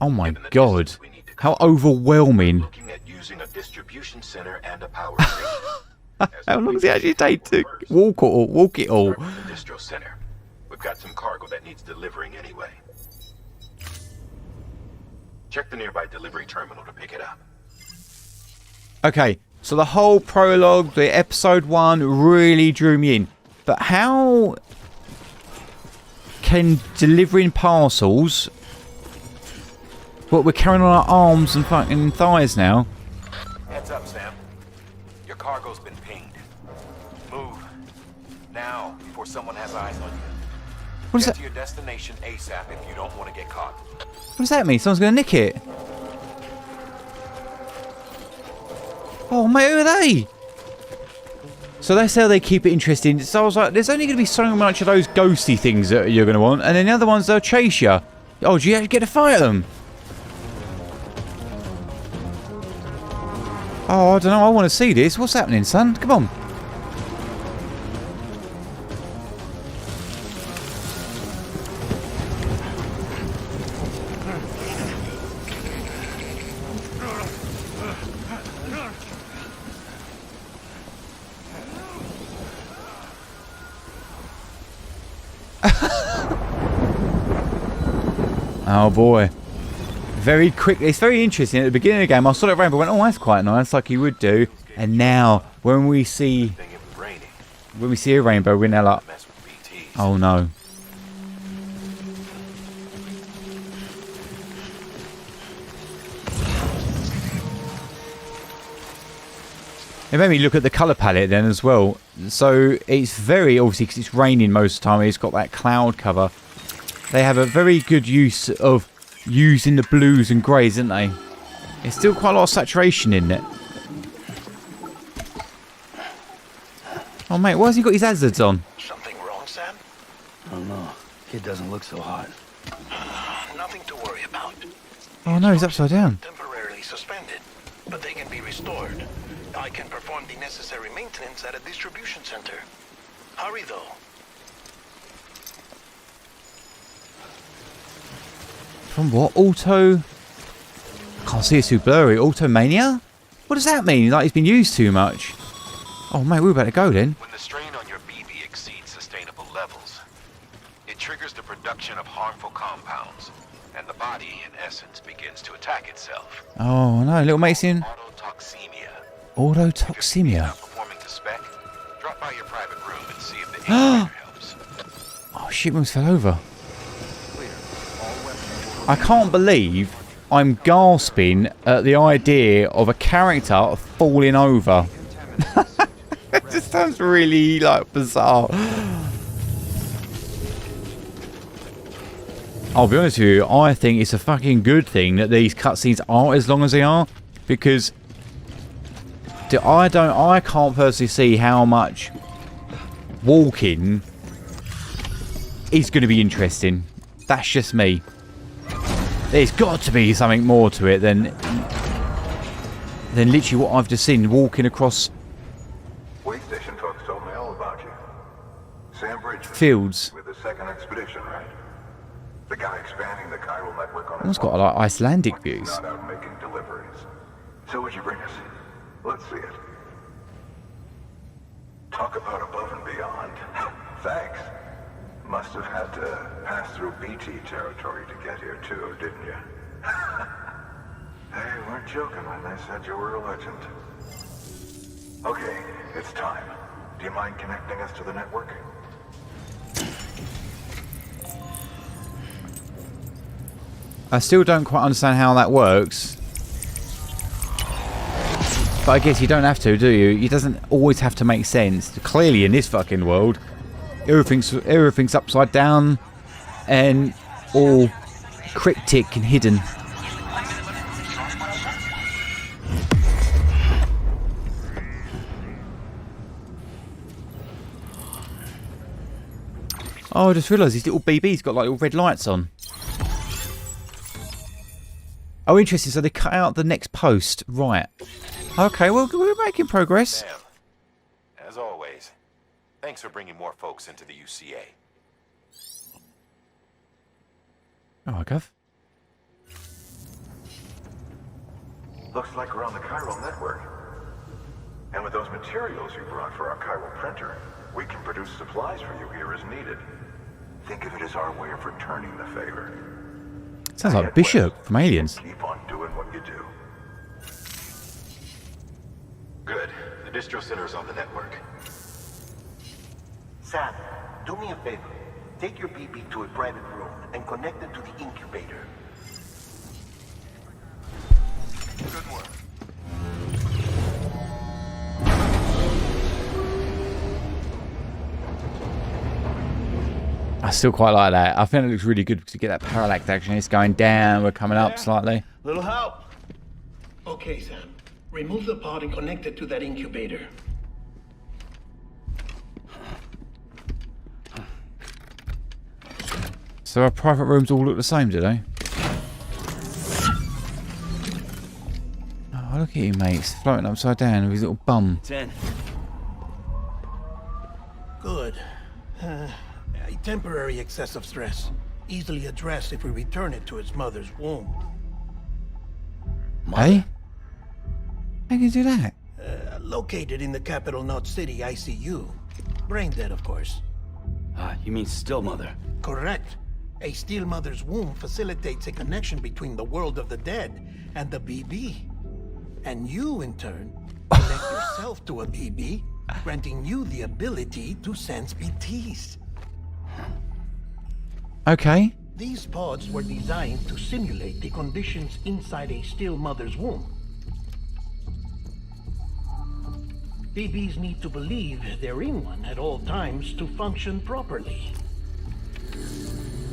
Oh my god. How overwhelming. Looking at using a distribution center and a power station. How long does it actually take to walk it all? The distro center. We've got some cargo that needs delivering anyway. Check the nearby delivery terminal to pick it up. Okay, so the whole prologue, the episode 1 really drew me in. But how can delivering parcels... What, we're carrying on our arms and fucking thighs now? Heads up, Sam. Your cargo's been pinged. Move. Now, before someone has eyes on you. What is Get that? to your destination ASAP if you don't want to get caught. What does that mean? Someone's going to nick it? Oh, mate, who are they? So that's how they keep it interesting. So I was like, there's only going to be so much of those ghosty things that you're going to want. And then the other ones, they'll chase you. Oh, do you actually get to fight them? Oh, I don't know. I want to see this. What's happening, son? Come on. Oh boy. Very quickly. It's very interesting. At the beginning of the game, I saw that rainbow, went, oh, that's quite nice, like you would do. And now, when we see a rainbow, we're now like, Oh no. It made me look at the colour palette then as well. So it's very, obviously because it's raining most of the time, it's got that cloud cover. They have a very good use of using the blues and greys, isn't they? There's still quite a lot of saturation in it. Oh mate, why has he got his hazards on? Something wrong, Sam? Oh no, kid doesn't look so hot. Nothing to worry about. Oh no, he's upside down. Temporarily suspended, but they can be restored. I can perform the necessary maintenance at a distribution center. Hurry though. From what? Auto... I can't see it's too blurry. Automania? What does that mean? Like he's been used too much. Oh mate, we're about to go then. When the strain on your BB exceeds sustainable levels, it triggers the production of harmful compounds, and the body, in essence, begins to attack itself. Oh no, little mate's in. Autotoxemia. Autotoxemia. Performing to spec, drop by your private room and see if the incubator helps. Oh shit, we almost fell over. I can't believe I'm gasping at the idea of a character falling over. It just sounds really like bizarre. I'll be honest with you, I think it's a fucking good thing that these cutscenes aren't as long as they are, because I can't personally see how much walking is going to be interesting. That's just me. There's got to be something more to it than literally what I've just seen, walking across Station folks told me all about you. Sam Bridges. Fields. With the second expedition, right? The guy expanding the chiral network on Almost got like Icelandic views. Not out making deliveries. So what'd you bring us? Let's see it. Talk about above and beyond. Thanks. Must have had to pass through BT territory to get here too, didn't you? They weren't joking when they said you were a legend. Okay, it's time. Do you mind connecting us to the network? I still don't quite understand how that works. But I guess you don't have to, do you? It doesn't always have to make sense. Clearly in this fucking world, everything's upside down and all cryptic and hidden. Oh, I just realised these little BB's got like little red lights on. Oh, interesting. So they cut out the next post. Right. Okay, well, we're making progress. Sam, as always, thanks for bringing more folks into the UCA. Oh, Gov. Looks like we're on the chiral network. And with those materials you brought for our chiral printer, we can produce supplies for you here as needed. Think of it as our way of returning the favor. Sounds like Bishop from Aliens. Keep on doing what you do. Good. The distro center's on the network. Sam, do me a favor. Take your BB to a private room and connect it to the incubator. Good work. I still quite like that. I think it looks really good because you get that parallax action. It's going down, we're coming up slightly. Little help. Okay, Sam. Remove the pod and connect it to that incubator. So our private rooms all look the same, do they? Oh, look at him, mate. He's floating upside down with his little bum. 10. Good. A temporary excessive stress. Easily addressed if we return it to its mother's womb. Hey? How can you do that? Located in the capital Knot City ICU. Brain dead, of course. You mean still mother? Correct. A still mother's womb facilitates a connection between the world of the dead and the BB. And you, in turn, connect yourself to a BB, granting you the ability to sense BTs. Okay. These pods were designed to simulate the conditions inside a still mother's womb. BBs need to believe they're in one at all times to function properly.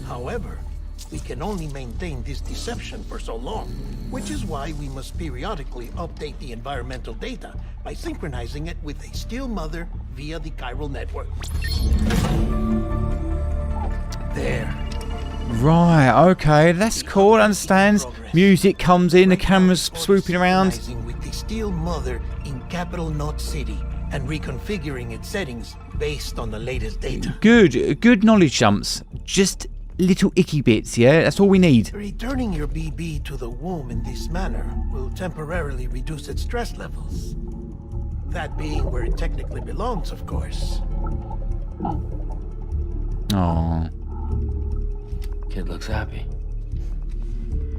However, we can only maintain this deception for so long, which is why we must periodically update the environmental data by synchronizing it with a still mother via the chiral network. There. Right, okay, that's cool, understands. Music comes in, the camera's swooping around. With the still mother in Capital Knot City and reconfiguring its settings based on the latest data. Good knowledge jumps. Just little icky bits, yeah? That's all we need. Returning your BB to the womb in this manner will temporarily reduce its stress levels. That being where it technically belongs, of course. Oh. Kid looks happy.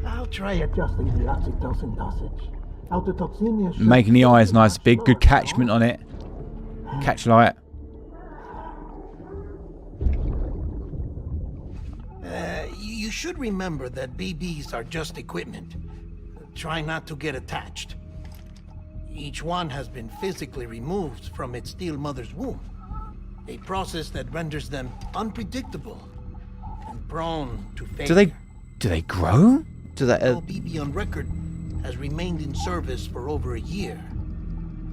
I'll try adjusting the oxytocin dosage. Autotoxemia should... Making the eyes nice big, good catchment on it. Catch light. You should remember that BBs are just equipment. Try not to get attached. Each one has been physically removed from its steel mother's womb. A process that renders them unpredictable and prone to failure. Do they grow? Do they? No BB on record has remained in service for over a year.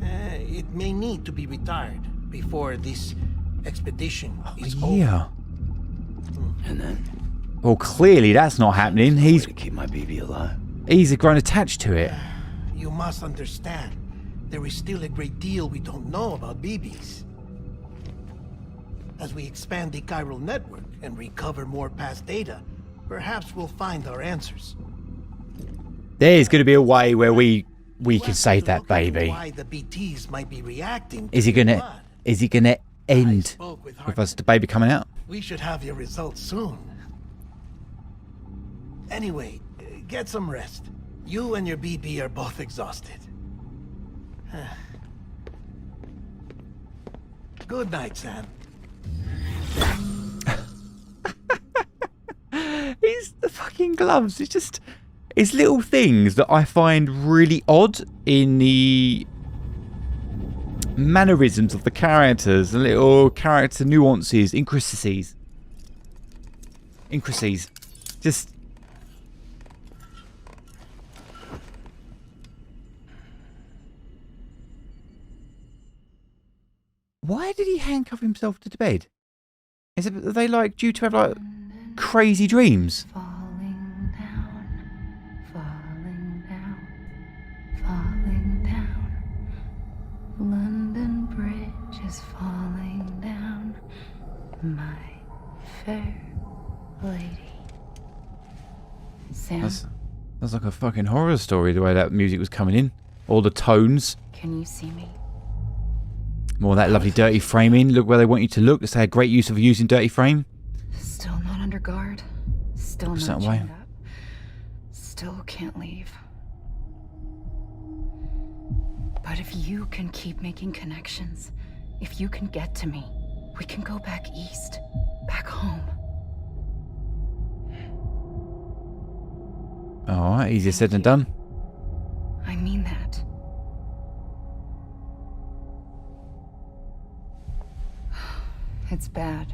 It may need to be retired before this expedition is over. Yeah. And then? Well, clearly that's not happening. He's to keep my BB alive. He's grown attached to it. You must understand, there is still a great deal we don't know about BBs. As we expand the chiral network and recover more past data, perhaps we'll find our answers. There's going to be a way where we can save that baby. Why the BTs might be reacting to Is he gonna end with us the baby coming out? We should have your results soon. Anyway, get some rest. You and your BB are both exhausted. Good night, Sam. It's the fucking gloves. It's little things that I find really odd in the mannerisms of the characters, the little character nuances, intricacies. Just... Why did he handcuff himself to the bed? Are they like due to have like crazy dreams? Falling down. London Bridge is falling down. My fair lady. Sam, That's like a fucking horror story, the way that music was coming in. All the tones. can you see me? More of that lovely dirty framing. Look where they want you to look. They had great use of using dirty frame. Still not under guard. Still What's not that way? chained up. Still can't leave. But if you can keep making connections, if you can get to me, we can go back east, back home. Alright, easier said than done. I mean that. It's bad.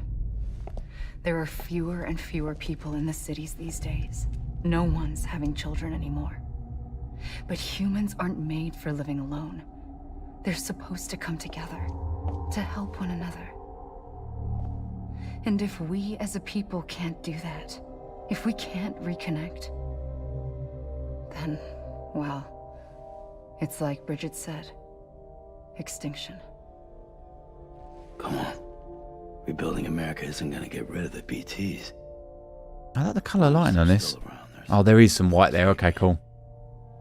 There are fewer and fewer people in the cities these days. No one's having children anymore. But humans aren't made for living alone. They're supposed to come together, to help one another. And if we as a people can't do that, if we can't reconnect, then, well, it's like Bridget said, extinction. Come on. Rebuilding America isn't gonna get rid of the BTs. I like the colour lighting on this. Oh, there is some white there. Okay, cool.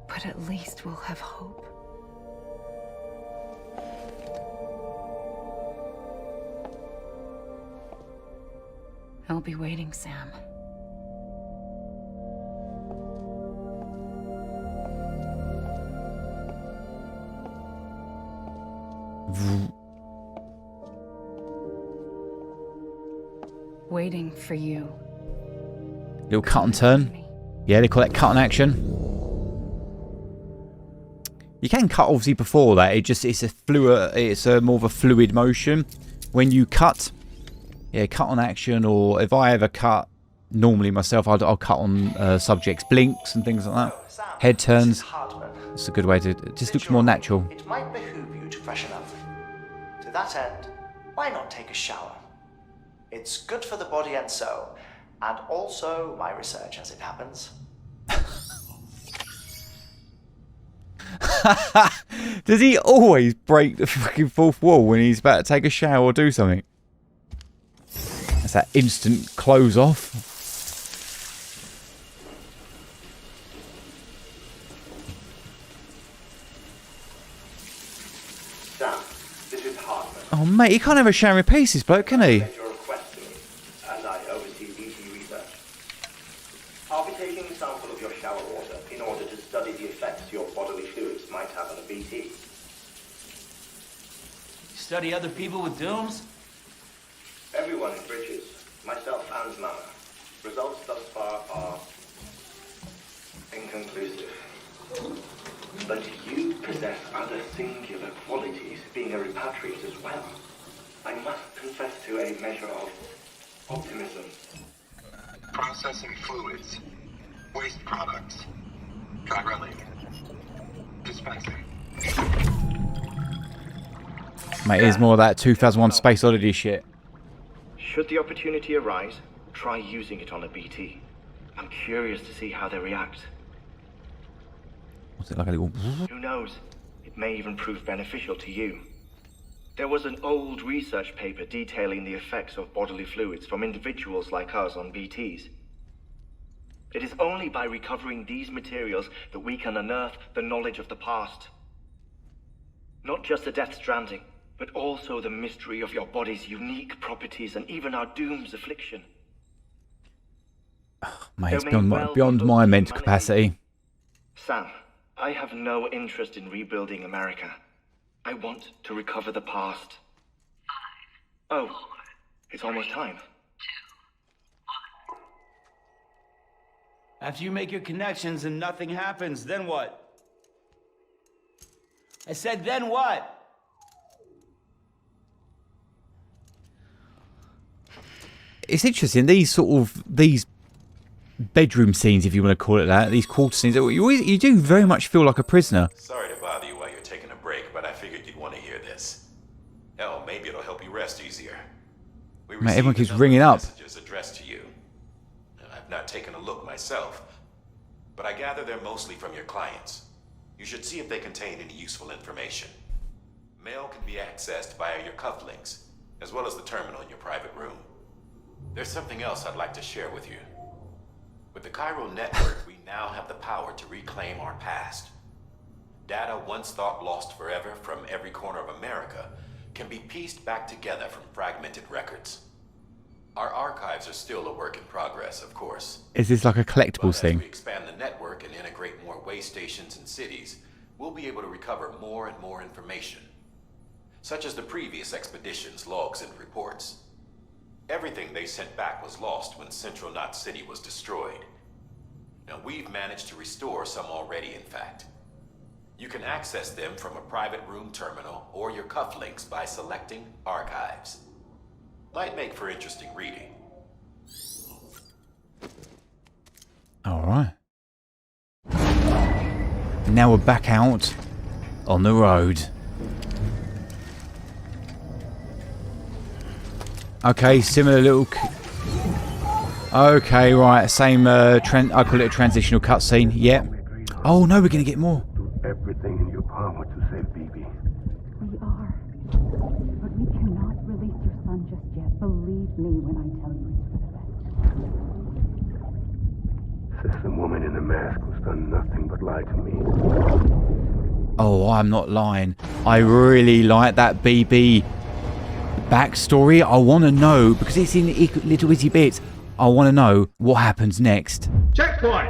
But at least we'll have hope. I'll be waiting, Sam. Waiting for you. Little cut and turn. Yeah, they call that cut and action. You can cut obviously before that. It's a more of a fluid motion. When you cut, yeah, cut on action, or if I ever cut, normally myself, I'll cut on subjects, blinks and things like that. Head turns. It's a good way to. It just looks more natural. It might behoove you to freshen up. To that end, why not take a shower? It's good for the body and soul, and also my research as it happens. Does he always break the fucking fourth wall when he's about to take a shower or do something? That's that instant close off. Sam, this is Hartman. Oh mate, he can't have a shower in peace, this bloke, can he? Your request to me, as I oversee BT research. I'll be taking a sample of your shower water in order to study the effects your bodily fluids might have on a BT. Study other people with dooms? Everyone in Bridges, myself and Mama. Results thus far are inconclusive. But you possess other singular qualities, being a repatriate as well. I must confess to a measure of optimism. Processing fluids. Waste products. Drilling. Dispensing. Mate, here's more of that 2001 Space Oddity shit. Should the opportunity arise, try using it on a BT. I'm curious to see how they react. What's it like, a little... Who knows? It may even prove beneficial to you. There was an old research paper detailing the effects of bodily fluids from individuals like us on BTs. It is only by recovering these materials that we can unearth the knowledge of the past. Not just the Death Stranding, but also the mystery of your body's unique properties and even our doom's affliction. Mate, it's beyond my mental capacity. Sam, I have no interest in rebuilding America. I want to recover the past. 5, 4, it's almost time. After you make your connections and nothing happens, then what? I said, then what? It's interesting, these bedroom scenes, if you want to call it that, these quarter scenes, you do very much feel like a prisoner. Sorry to bother you while you're taking a break, but I figured you'd want to hear this. Hell, maybe it'll help you rest easier. Mate, everyone keeps ringing up. Messages addressed to you. I've not taken a look myself, but I gather they're mostly from your clients. You should see if they contain any useful information. Mail can be accessed via your cufflinks, as well as the terminal in your private room. There's something else I'd like to share with you. With the Chiral network, we now have the power to reclaim our past. Data once thought lost forever from every corner of America can be pieced back together from fragmented records. Our archives are still a work in progress, of course. Is this like a collectibles thing? As we expand the network and integrate more way stations and cities, we'll be able to recover more and more information, such as the previous expedition's logs and reports. Everything they sent back was lost when Central Knot City was destroyed. Now we've managed to restore some already, in fact. You can access them from a private room terminal or your cufflinks by selecting Archives. Might make for interesting reading. Alright. Now we're back out on the road. Okay, similar little... Okay, right, same, I call it a transitional cutscene, yeah. Oh no, we're going to get more. Do everything in your power to save BB. We are. But we cannot release your son just yet. Believe me when I tell you it's for the best. Says the woman in the mask who's done nothing but lie to me. Oh, I'm not lying. I really like that BB backstory. I want to know, because it's in little itty bits, I want to know what happens next. Checkpoint!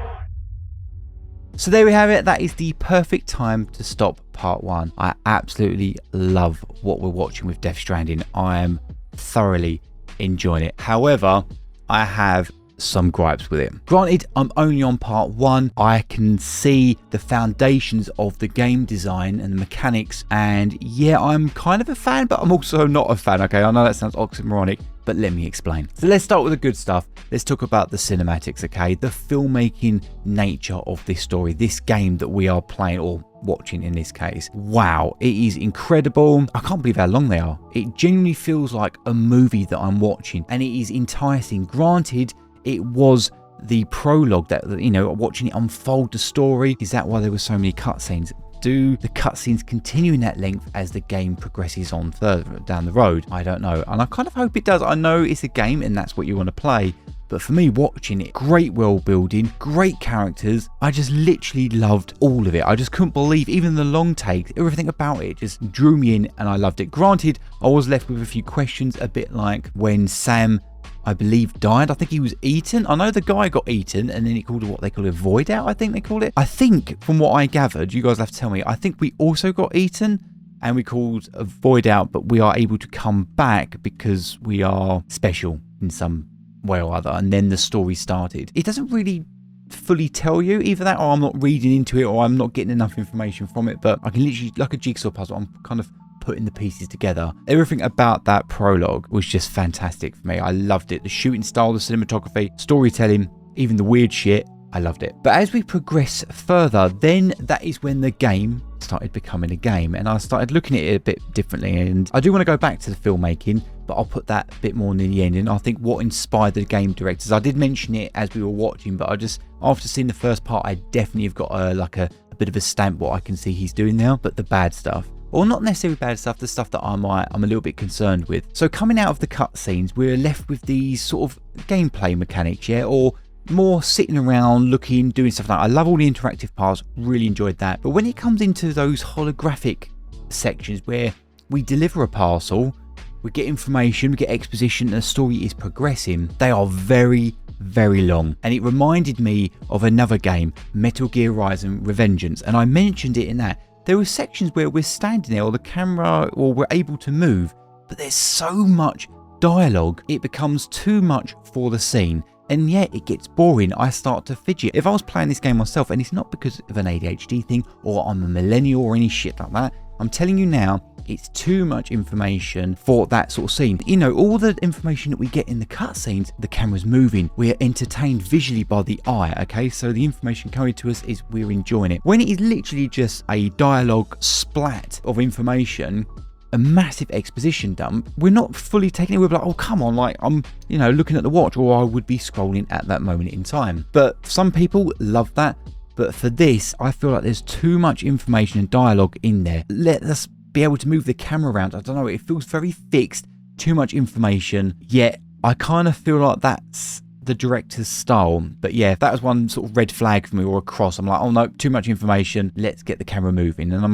So there we have it. That is the perfect time to stop part 1. I absolutely love what we're watching with Death Stranding. I am thoroughly enjoying it. However, I have some gripes with it. Granted, I'm only on part 1. I can see the foundations of the game design and the mechanics, and yeah, I'm kind of a fan, but I'm also not a fan. Okay, I know that sounds oxymoronic, but let me explain. So let's start with the good stuff. Let's talk about the cinematics, okay? The filmmaking nature of this story, this game that we are playing, or watching in this case. Wow, it is incredible. I can't believe how long they are. It genuinely feels like a movie that I'm watching, and it is enticing. Granted, it was the prologue that, you know, watching it unfold the story. Is that why there were so many cutscenes? Do the cutscenes continue in that length as the game progresses on further down the road? I don't know, and I kind of hope it does. I know it's a game and that's what you want to play, but for me, watching it, great world building, great characters. I just literally loved all of it. I just couldn't believe, even the long takes, everything about it just drew me in, and I loved it. Granted, I was left with a few questions, a bit like when Sam, I believe, died. I think he was eaten. I know the guy got eaten, and then he called it what they call a void out, I think they call it. I think, from what I gathered, you guys have to tell me, I think we also got eaten, and we called a void out, but we are able to come back because we are special in some way or other, and then the story started. It doesn't really fully tell you either that, or I'm not reading into it, or I'm not getting enough information from it, but I can literally, like a jigsaw puzzle, I'm kind of putting the pieces together. Everything about that prologue was just fantastic for me. I loved it. The shooting style, the cinematography, storytelling, even the weird shit, I loved it. But as we progress further, then that is when the game started becoming a game, and I started looking at it a bit differently. And I do want to go back to the filmmaking, but I'll put that a bit more near the end. And I think what inspired the game directors, I did mention it as we were watching, but I just, after seeing the first part, I definitely have got a bit of a stamp what I can see he's doing now. But the bad stuff, or not necessarily bad stuff, the stuff that I'm a little bit concerned with. So coming out of the cutscenes, we're left with these sort of gameplay mechanics, yeah, or more sitting around, looking, doing stuff like that. I love all the interactive parts, really enjoyed that. But when it comes into those holographic sections where we deliver a parcel, we get information, we get exposition, and the story is progressing, they are very, very long. And it reminded me of another game, Metal Gear Rising Revengeance, and I mentioned it in that. There were sections where we're standing there, or the camera, or we're able to move, but there's so much dialogue, it becomes too much for the scene. And yet it gets boring. I start to fidget. If I was playing this game myself, and it's not because of an ADHD thing, or I'm a millennial or any shit like that, I'm telling you now, it's too much information for that sort of scene. You know, all the information that we get in the cutscenes, the camera's moving, we're entertained visually by the eye, okay? So the information coming to us is we're enjoying it. When it is literally just a dialogue splat of information, a massive exposition dump, we're not fully taking it. We're like, oh, come on, like, I'm, you know, looking at the watch, or I would be scrolling at that moment in time. But some people love that. But for this, I feel like there's too much information and dialogue in there. Let us be able to move the camera around. I don't know, it feels very fixed, too much information, yet I kind of feel like that's the director's style. But yeah, that was one sort of red flag for me, or a cross. I'm like, oh no, too much information, let's get the camera moving. And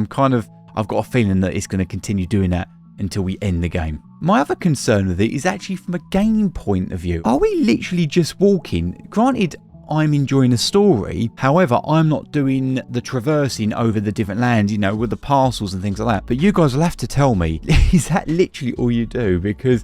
I've got a feeling that it's going to continue doing that until we end the game. My other concern with it is actually from a game point of view. Are we literally just walking? Granted, I'm enjoying the story, however, I'm not doing the traversing over the different lands, you know, with the parcels and things like that. But you guys will have to tell me, is that literally all you do? Because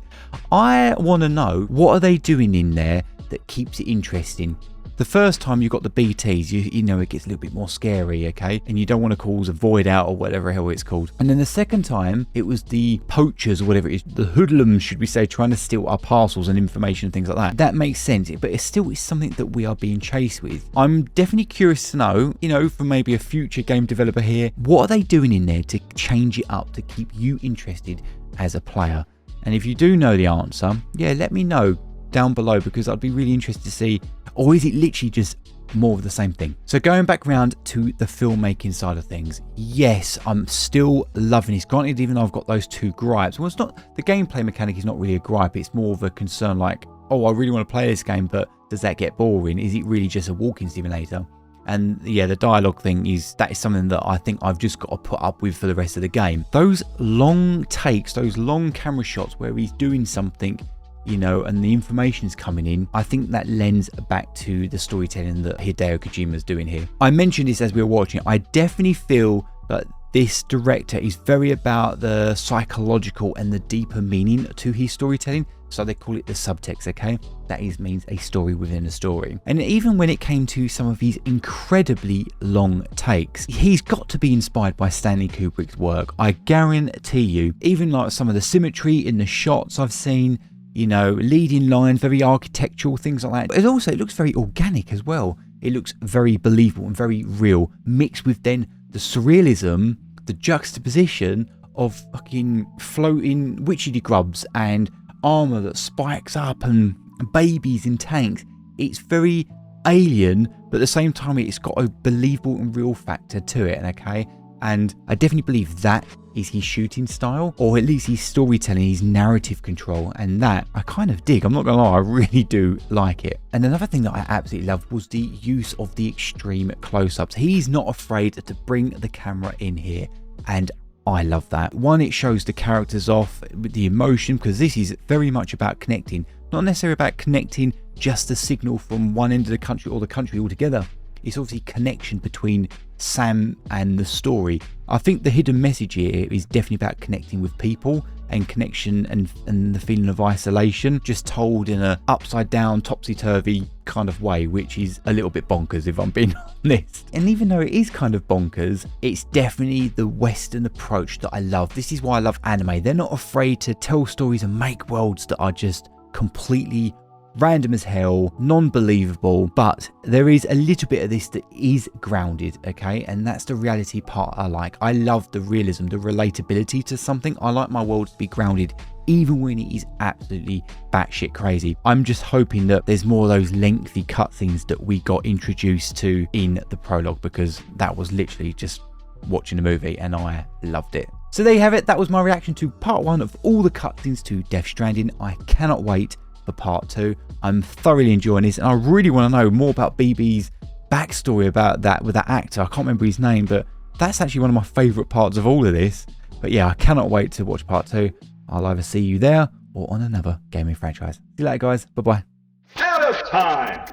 I want to know, what are they doing in there that keeps it interesting? The first time you got the BTs, you know, it gets a little bit more scary, okay? And you don't want to cause a void out or whatever hell it's called. And then the second time, it was the poachers or whatever it is, the hoodlums, should we say, trying to steal our parcels and information and things like that. That makes sense, but it still is something that we are being chased with. I'm definitely curious to know, you know, from maybe a future game developer here, what are they doing in there to change it up, to keep you interested as a player? And if you do know the answer, yeah, let me know down below, because I'd be really interested to see. Or is it literally just more of the same thing? So going back round to the filmmaking side of things, yes, I'm still loving this. Granted, even though I've got those two gripes, well, it's not, the gameplay mechanic is not really a gripe, it's more of a concern, like, oh, I really want to play this game, but does that get boring? Is it really just a walking simulator? And yeah, the dialogue thing that is something that I think I've just got to put up with for the rest of the game. Those long takes, those long camera shots where he's doing something, you know, and the information's coming in, I think that lends back to the storytelling that Hideo Kojima's doing here. I mentioned this as we were watching. I definitely feel that this director is very about the psychological and the deeper meaning to his storytelling. So they call it the subtext, okay? That means a story within a story. And even when it came to some of these incredibly long takes, he's got to be inspired by Stanley Kubrick's work. I guarantee you, even like some of the symmetry in the shots I've seen, you know, leading lines, very architectural, things like that. But it looks very organic as well. It looks very believable and very real, mixed with then the surrealism, the juxtaposition of fucking floating witchy grubs and armor that spikes up and babies in tanks. It's very alien, but at the same time it's got a believable and real factor to it, okay? And I definitely believe that is his shooting style, or at least his storytelling, his narrative control, and that I kind of dig. I'm not gonna lie, I really do like it. And another thing that I absolutely loved was the use of the extreme close-ups. He's not afraid to bring the camera in here, and I love that. One, it shows the characters off with the emotion, because this is very much about connecting, not necessarily about connecting just the signal from one end of the country or the country altogether. It's obviously connection between Sam and the story. I think the hidden message here is definitely about connecting with people and connection and the feeling of isolation, just told in a upside down, topsy-turvy kind of way, which is a little bit bonkers if I'm being honest. And even though it is kind of bonkers, it's definitely the Western approach that I love. This is why I love anime. They're not afraid to tell stories and make worlds that are just completely random as hell, non-believable, but there is a little bit of this that is grounded, okay? And that's the reality part I like. I love the realism, the relatability to something. I like my world to be grounded even when it is absolutely batshit crazy. I'm just hoping that there's more of those lengthy cutscenes that we got introduced to in the prologue, because that was literally just watching a movie and I loved it. So there you have it. That was my reaction to part 1 of all the cutscenes to Death Stranding. I cannot wait for part 2. I'm thoroughly enjoying this, and I really want to know more about BB's backstory about that with that actor. I can't remember his name, but that's actually one of my favourite parts of all of this. But yeah, I cannot wait to watch part 2. I'll either see you there or on another gaming franchise. See you later, guys. Bye bye. Out of time.